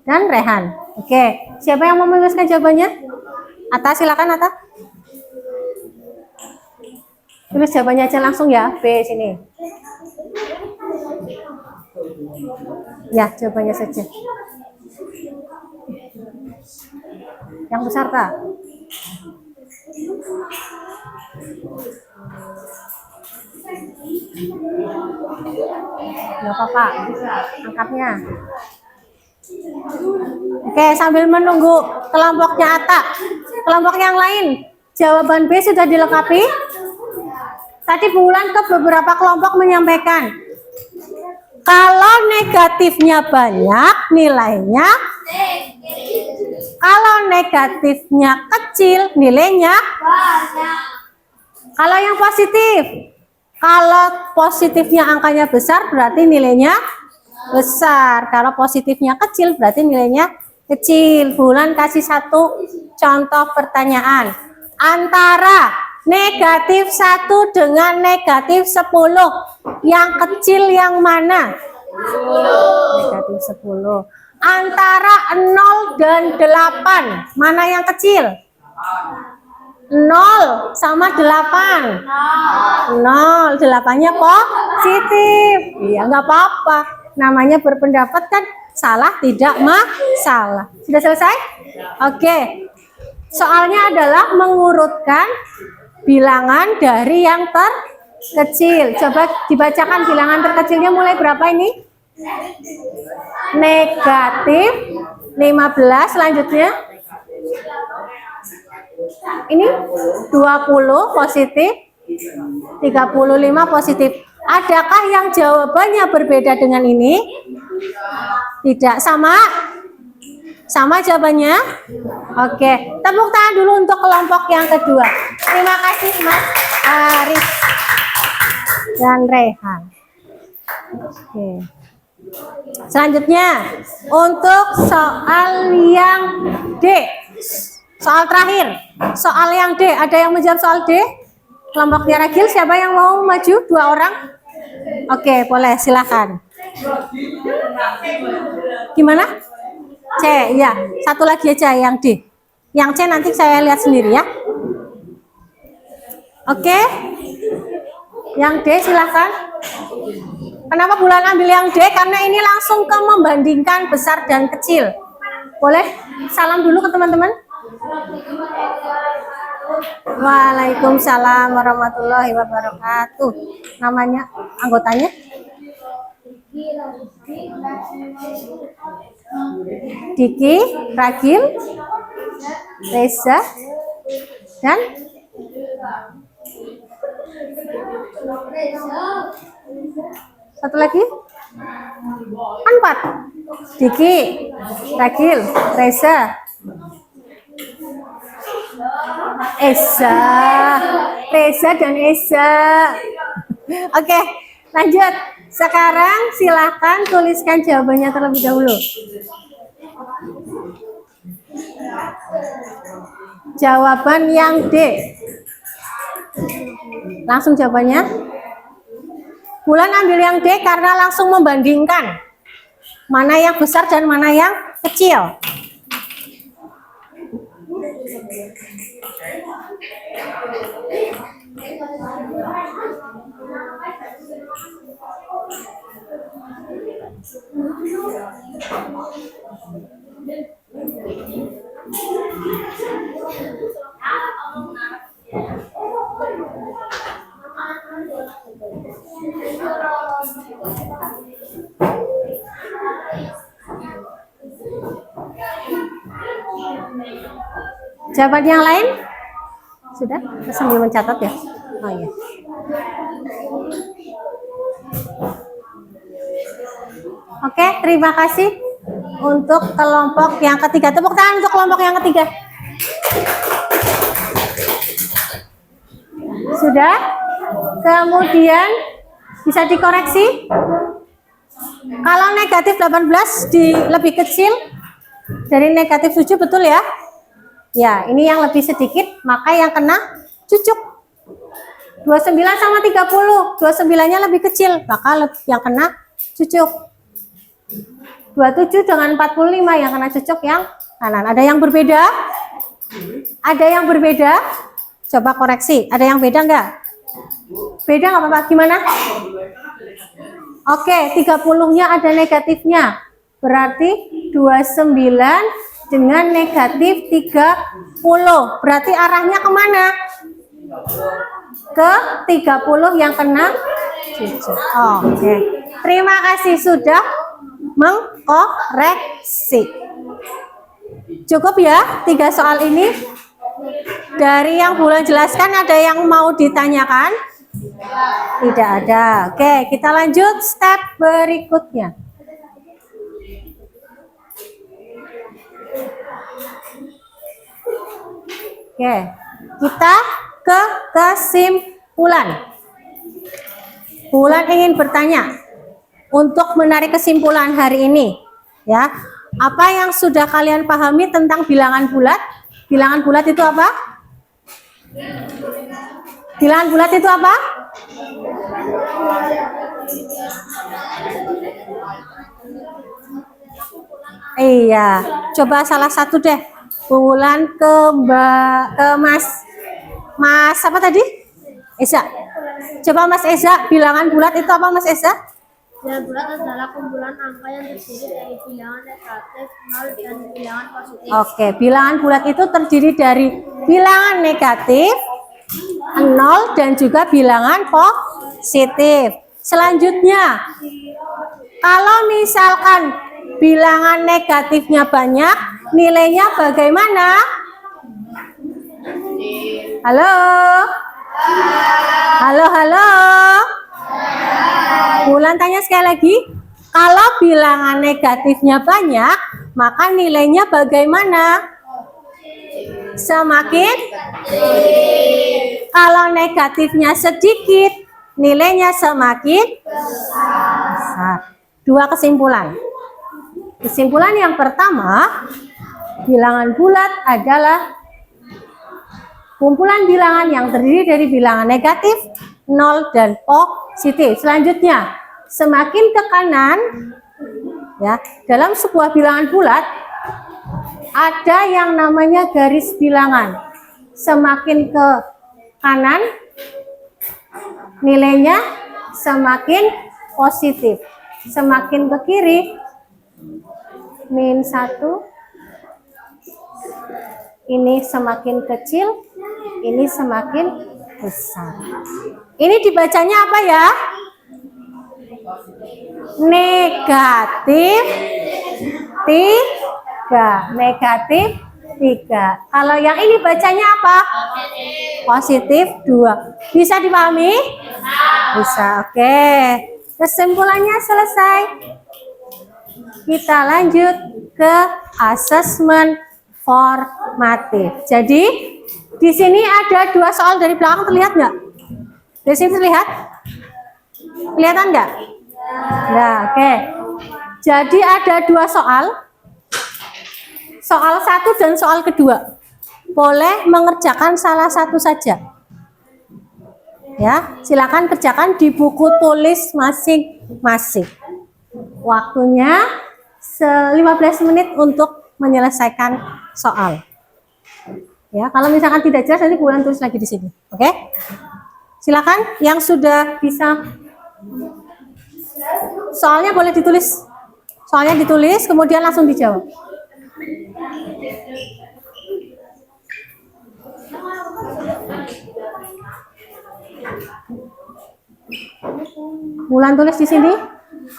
dan Rehan. Oke, siapa yang mau menuliskan jawabannya? Ata, silakan Ata. Tulis jawabannya aja langsung ya, B sini. Ya, jawabannya saja. Yang besar Kak. Gak apa-apa, angkatnya. Oke, sambil menunggu kelompoknya Ata, kelompok yang lain, jawaban B sudah dilengkapi. Tadi bulan ke beberapa kelompok menyampaikan, kalau negatifnya banyak, nilainya. Kalau negatifnya kecil, nilainya banyak. Kalau yang positif, kalau positifnya angkanya besar, berarti nilainya besar. Kalau positifnya kecil, berarti nilainya kecil. Bulan kasih satu contoh pertanyaan. Antara negatif 1 dengan negatif 10, yang kecil yang mana? 10. Negatif 10. Antara 0 dan 8, mana yang kecil? 0 sama 8. 0, 8-nya positif. Iya, nggak apa-apa. Namanya berpendapat kan, salah tidak masalah. Sudah selesai? Oke. Soalnya adalah mengurutkan bilangan dari yang terkecil. Coba dibacakan bilangan terkecilnya mulai berapa ini? Negatif 15, selanjutnya ini 20 positif, 35 positif. Adakah yang jawabannya berbeda dengan ini? Tidak, sama jawabannya. Oke, tepuk tangan dulu untuk kelompok yang kedua. Terima kasih Mas Aris dan Rehan. Oke. Selanjutnya untuk soal yang D, soal terakhir, soal yang D. Ada yang menjawab soal D? Kelompoknya Ragil, siapa yang mau maju? 2 orang? Oke, boleh, silakan. Gimana? C, ya. Satu lagi aja yang D. Yang C nanti saya lihat sendiri ya. Oke. Yang D silakan. Kenapa bulan ambil yang D? Karena ini langsung ke membandingkan besar dan kecil. Boleh salam dulu ke teman-teman. Waalaikumsalam warahmatullahi wabarakatuh. Namanya, anggotanya? Diki, Ragil, Reza, dan satu lagi? 4. Diki, Ragil, Reza, Esa, Reza dan Esa. Oke, lanjut. Sekarang silahkan tuliskan jawabannya terlebih dahulu. Jawaban yang D. Langsung jawabannya. Bulan ambil yang D karena langsung membandingkan mana yang besar dan mana yang kecil. Jawaban yang lain? Sudah? Sambil mencatat ya? Oh iya. Oke, terima kasih untuk kelompok yang ketiga. Tepuk tangan untuk kelompok yang ketiga. Sudah? Kemudian bisa dikoreksi. Kalau negatif 18 lebih kecil dari negatif 7, betul ya? Ya, ini yang lebih sedikit, maka yang kena cucuk. 29 sama 30, 29-nya lebih kecil, maka yang kena cucuk. 27 dengan 45 yang kena cucuk yang kanan. Ada yang berbeda? Ada yang berbeda? Coba koreksi. Ada yang beda nggak? Beda nggak apa-apa? Gimana? Oke, 30-nya ada negatifnya. Berarti 29 dengan negatif 30. Berarti arahnya kemana? Ke 30 yang kena cucuk. Oke. Terima kasih sudah mengkoreksi. Cukup ya 3 soal ini. Dari yang Bulan jelaskan ada yang mau ditanyakan? Tidak ada. Oke, kita lanjut step berikutnya. Oke, kita ke kesimpulan. Bulan ingin bertanya untuk menarik kesimpulan hari ini, ya. Apa yang sudah kalian pahami tentang bilangan bulat? Bilangan bulat itu apa? Bilangan bulat itu apa? Iya, coba salah satu deh. Bulan ke Mas apa tadi? Eza. Coba Mas Eza, bilangan bulat itu apa Mas Eza? Bilangan bulat adalah kumpulan angka yang terdiri dari bilangan negatif, 0, dan bilangan positif. Oke, bilangan bulat itu terdiri dari bilangan negatif, 0, dan juga bilangan positif. Selanjutnya, kalau misalkan bilangan negatifnya banyak, nilainya bagaimana? Halo? Halo, halo? Bulan tanya sekali lagi, kalau bilangan negatifnya banyak, maka nilainya bagaimana? Semakin? Kalau negatifnya sedikit, nilainya semakin besar. 2 kesimpulan. Kesimpulan yang pertama, bilangan bulat adalah kumpulan bilangan yang terdiri dari bilangan negatif, 0, dan positif. Selanjutnya, semakin ke kanan, ya, dalam sebuah bilangan bulat ada yang namanya garis bilangan. Semakin ke kanan, nilainya semakin positif. Semakin ke kiri, -1. Ini semakin kecil, ini semakin besar. Ini dibacanya apa ya? Negatif 3. Negatif 3. Kalau yang ini bacanya apa? Positif 2. Bisa dipahami? Bisa. Oke. Kesimpulannya selesai. Kita lanjut ke asesmen formatif. Jadi di sini ada 2 soal dari belakang, terlihat nggak? Dari sini terlihat? Kelihatan nggak? Nah, oke. Jadi ada 2 soal. Soal 1 dan soal kedua. Boleh mengerjakan salah satu saja. Ya, silakan kerjakan di buku tulis masing-masing. Waktunya 15 menit untuk menyelesaikan soal. Ya, kalau misalkan tidak jelas nanti Bulan tulis lagi di sini. Oke? Silakan yang sudah bisa. Soalnya boleh ditulis. Soalnya ditulis kemudian langsung dijawab. Bulan tulis di sini.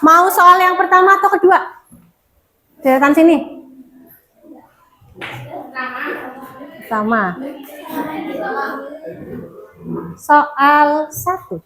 Mau soal yang pertama atau kedua? Deretan sini. Sama. Soal 1.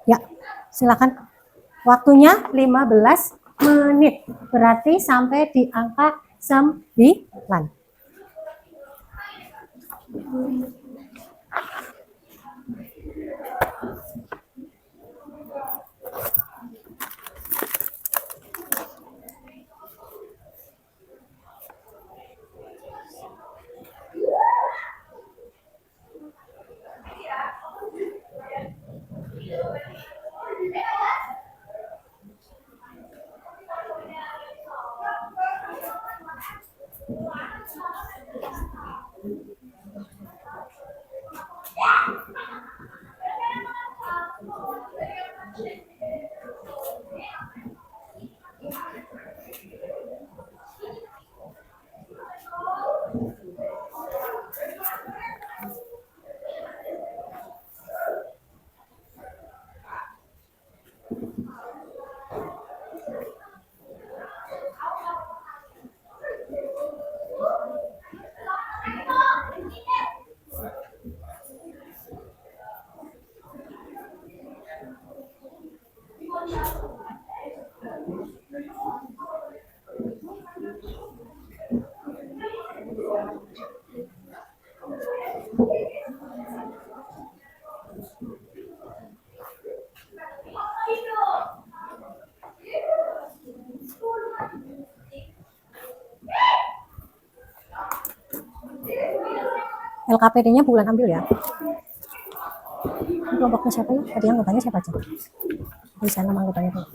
Ya, silakan. Waktunya 15 menit. Berarti sampai di angka 9. LKPD-nya bulan ambil ya. Ini kelompoknya siapa ya? Tadi anggotanya siapa aja? Bisa nama anggotanya tuh.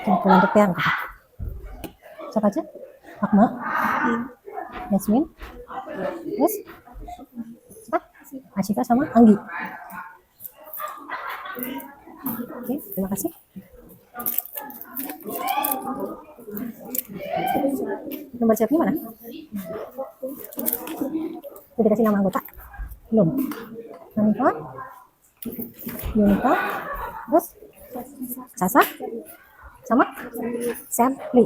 Bulan depan. Siapa aja? Akma, Yasmin, terus siapa? Ashika sama Anggi. Oke, terima kasih. Nomor siapnya mana? Udah dikasih nama anggota? Belum. Monika, Yunika, terus Sasa, sama Sherly.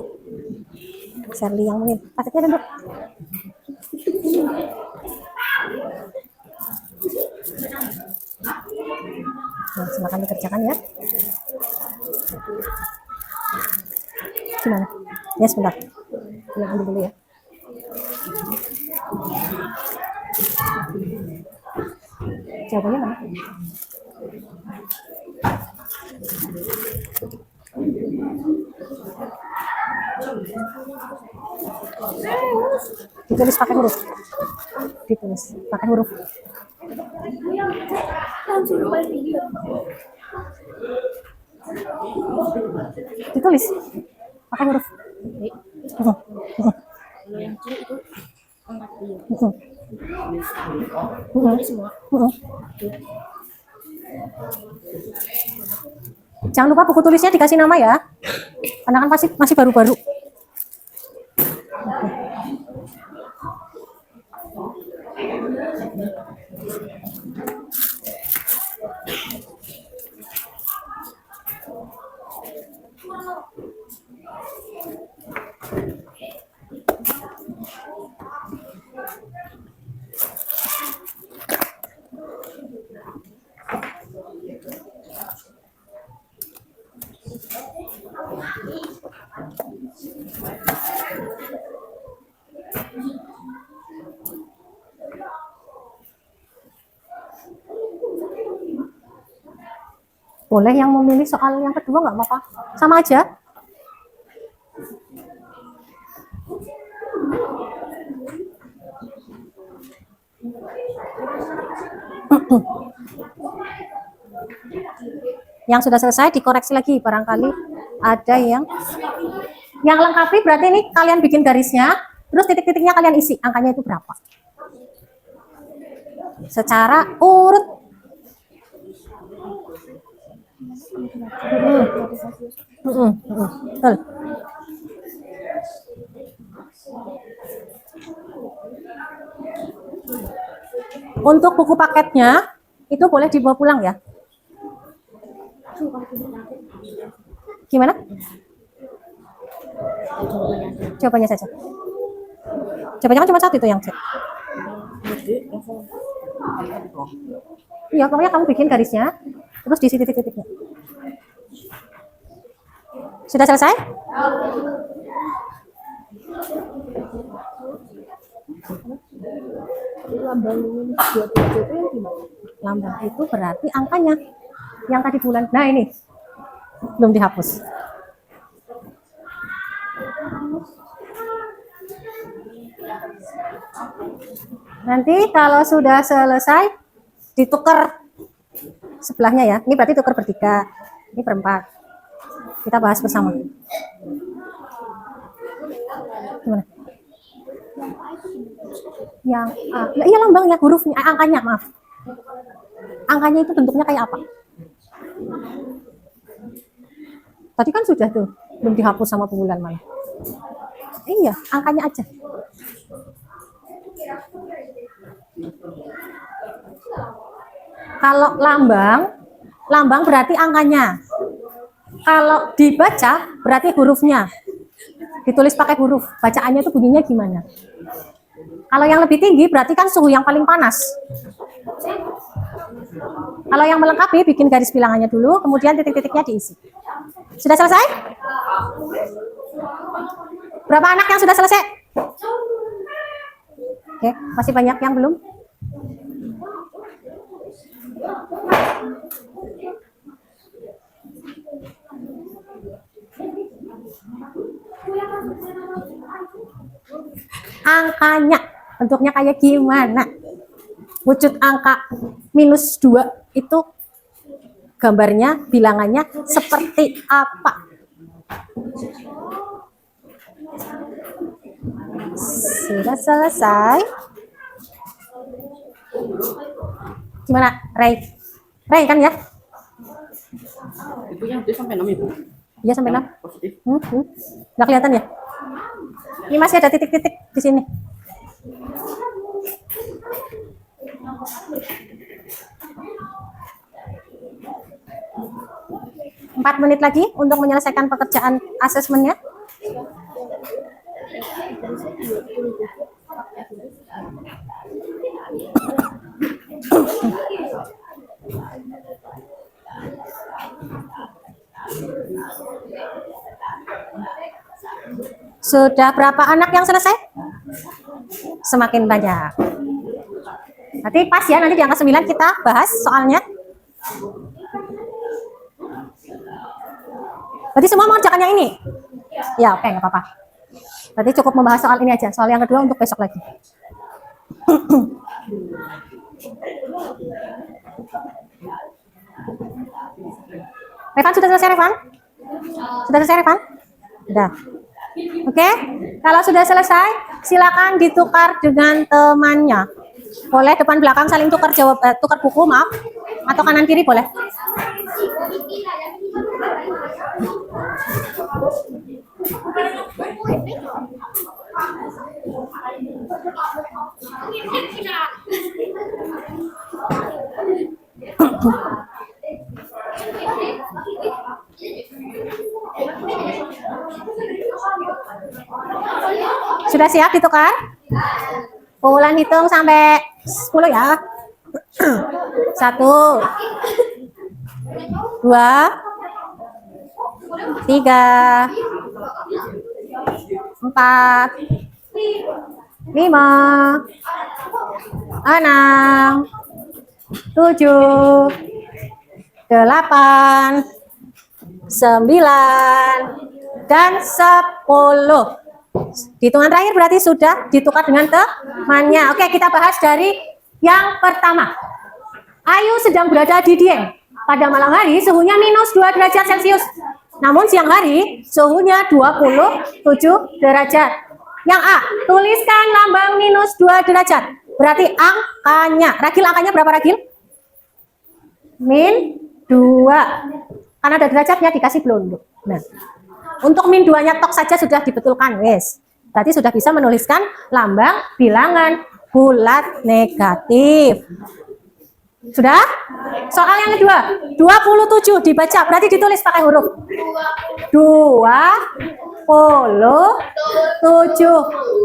Sherly yang mungkin pasetnya duduk. Nah, silakan dikerjakan ya. Gimana? Ya sebentar. Bilang ambil dulu ya. Jawabannya mana? Ditulis pakai huruf. Ditulis pakai huruf. Langsung paling pinter. Ditulis pakai huruf. Kalau yang kiri itu angkat dia. Ini semua. Jangan lupa buku tulisnya dikasih nama ya, karena kan pasti masih baru-baru. Boleh yang memilih soal yang kedua nggak apa-apa, sama aja. Yang sudah selesai dikoreksi lagi, barangkali ada yang lengkapi. Berarti ini kalian bikin garisnya, terus titik-titiknya kalian isi, angkanya itu berapa secara urut. Betul. Untuk buku paketnya itu boleh dibawa pulang ya. Gimana? Jawabannya saja. Jawabannya kan cuma satu itu yang C. Iya, pokoknya kamu bikin garisnya, terus diisi titik-titiknya. Sudah selesai? Lambang ini 27 itu yang gimana? Lambang itu berarti angkanya yang tadi bulan. Nah ini belum dihapus. Nanti kalau sudah selesai ditukar sebelahnya ya. Ini berarti tukar bertiga, ini berempat. Kita bahas bersama. Gimana? Yang A, iya lambangnya, hurufnya, angkanya, maaf. Angkanya itu bentuknya kayak apa? Tadi kan sudah tuh, belum dihapus sama bulan malah. Iya, angkanya aja. Kalau lambang berarti angkanya. Kalau dibaca berarti hurufnya. Ditulis pakai huruf, bacaannya itu bunyinya gimana? Kalau yang lebih tinggi berarti kan suhu yang paling panas. Kalau yang melengkapi bikin garis bilangannya dulu, kemudian titik-titiknya diisi. Sudah selesai? Berapa anak yang sudah selesai? Oke, masih banyak yang belum? Angkanya bentuknya kayak gimana? Wujud angka -2 itu gambarnya, bilangannya seperti apa? Sudah selesai. Gimana, Ray? Ray kan ya? Itu yang D sampai 6 Ibu. Iya sampai 6. Positif. Nggak kelihatan ya? Ini masih ada titik-titik di sini. Empat menit lagi untuk menyelesaikan pekerjaan asesmennya. Sudah berapa anak yang selesai? Semakin banyak. Nanti pas ya, nanti di angka 9 kita bahas soalnya. Berarti semua mengerjakan yang ini? Ya, oke, nggak apa-apa. Berarti cukup membahas soal ini aja. Soal yang kedua untuk besok lagi. Revan sudah selesai, Revan? Sudah selesai, Revan? Sudah. Oke, kalau sudah selesai, silakan ditukar dengan temannya. Boleh depan belakang saling tukar tukar buku, maaf. Atau kanan kiri boleh. Sudah siap ditukar? Bulan hitung sampai 10 ya. 1, 2, 3, 4, 5, 6, 7, 8, 9, dan 10. Hitungan terakhir berarti sudah ditukar dengan temannya. Oke, kita bahas dari yang pertama. Ayu sedang berada di Dieng. Pada malam hari suhunya -2 derajat Celcius. Namun siang hari suhunya 27 derajat. Yang A, tuliskan lambang -2 derajat. Berarti angkanya. Ragil, angkanya berapa, Ragil? -2. Karena ada derajatnya dikasih belunduk. Nah, untuk -2-nya tok saja sudah dibetulkan, wes. Berarti sudah bisa menuliskan lambang bilangan bulat negatif. Sudah? Soal yang kedua, 27 dibaca, berarti ditulis pakai huruf 27.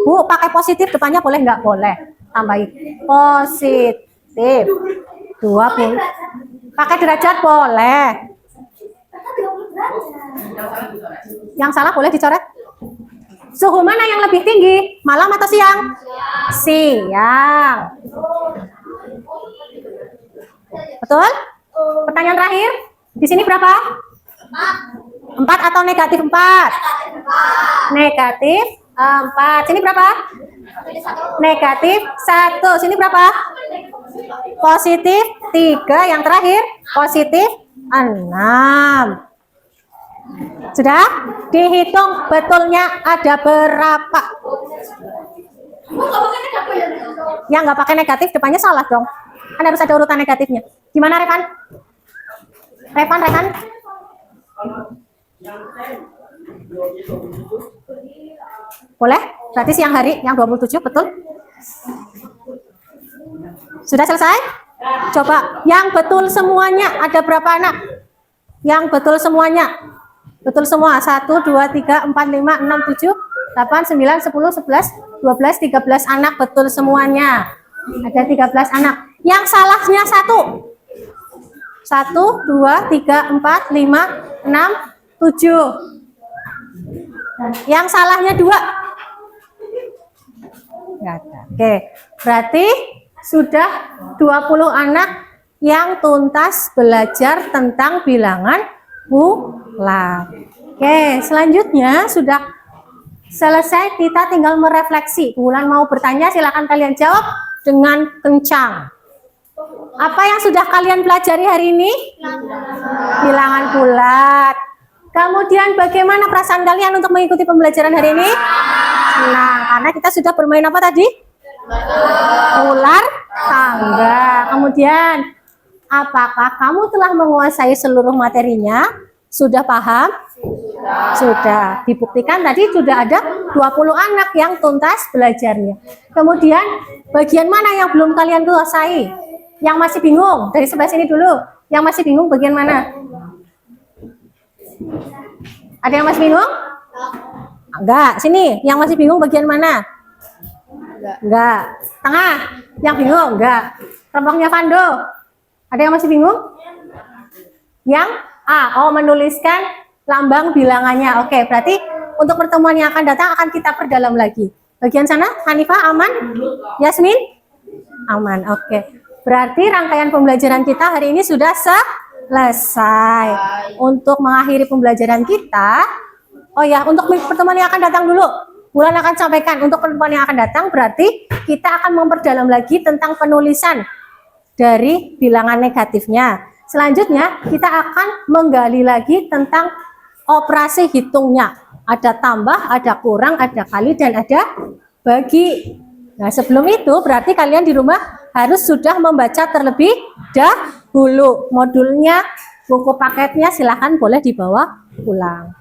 Bu, pakai positif depannya boleh nggak? Boleh. Tambahin positif 20. Pakai derajat boleh. Yang salah boleh dicoret. Suhu mana yang lebih tinggi? Malam atau siang? Siang. Betul? Pertanyaan terakhir. Di sini berapa? 4 atau negatif 4? Negatif 4. Sini berapa? Negatif 1. Sini berapa? Positif 3. Yang terakhir positif 6. Sudah? Dihitung betulnya ada berapa? Yang nggak pakai negatif depannya salah dong. Kan harus ada urutan negatifnya. Gimana, Revan? Revan? Boleh? Berarti siang hari yang 27, betul? Sudah selesai? Coba yang betul semuanya ada berapa anak? Yang betul semuanya. Betul semua. 1, 2, 3, 4, 5, 6, 7, 8, 9, 10, 11, 12, 13 anak betul semuanya. Ada 13 anak. Yang salahnya 1. 1, 2, 3, 4, 5, 6, 7. Yang salahnya 2. Enggak ada. Oke, berarti sudah 20 anak yang tuntas belajar tentang bilangan bulat. Oke, selanjutnya sudah selesai, kita tinggal merefleksi. Bulan mau bertanya, silakan kalian jawab dengan kencang. Apa yang sudah kalian pelajari hari ini? Bilangan bulat. Kemudian bagaimana perasaan kalian untuk mengikuti pembelajaran hari ini? Senang, karena kita sudah bermain apa tadi? Ular tangga. Kemudian, apakah kamu telah menguasai seluruh materinya? Sudah paham? Sudah. Dibuktikan tadi sudah ada 20 anak yang tuntas belajarnya. Kemudian, bagian mana yang belum kalian kuasai? Yang masih bingung? Dari sebelah sini dulu. Yang masih bingung bagian mana? Ada yang masih bingung? Enggak. Sini, yang masih bingung bagian mana? Enggak. Tengah, yang bingung? Enggak. Kelompoknya Vando, ada yang masih bingung? Yang A, menuliskan lambang bilangannya. Oke, berarti untuk pertemuan yang akan datang akan kita perdalam lagi. Bagian sana, Hanifah aman? Yasmin? Aman, oke. Berarti rangkaian pembelajaran kita hari ini sudah selesai. Untuk mengakhiri pembelajaran kita, oh ya, untuk pertemuan yang akan datang dulu, Bulan akan sampaikan untuk pertemuan yang akan datang, berarti kita akan memperdalam lagi tentang penulisan dari bilangan negatifnya. Selanjutnya kita akan menggali lagi tentang operasi hitungnya. Ada tambah, ada kurang, ada kali, dan ada bagi. Nah, sebelum itu berarti kalian di rumah harus sudah membaca terlebih dahulu. Modulnya, buku paketnya silahkan boleh dibawa pulang.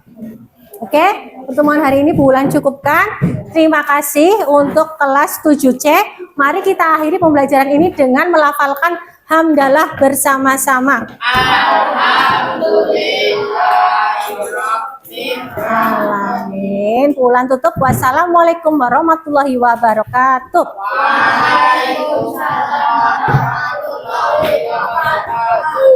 Oke, pertemuan hari ini Bu Wulan cukupkan. Terima kasih untuk kelas 7C. Mari kita akhiri pembelajaran ini dengan melafalkan hamdalah bersama-sama. Alamin. Bu Wulan tutup. Wassalamualaikum warahmatullahi wabarakatuh. Waalaikumsalam warahmatullahi wabarakatuh.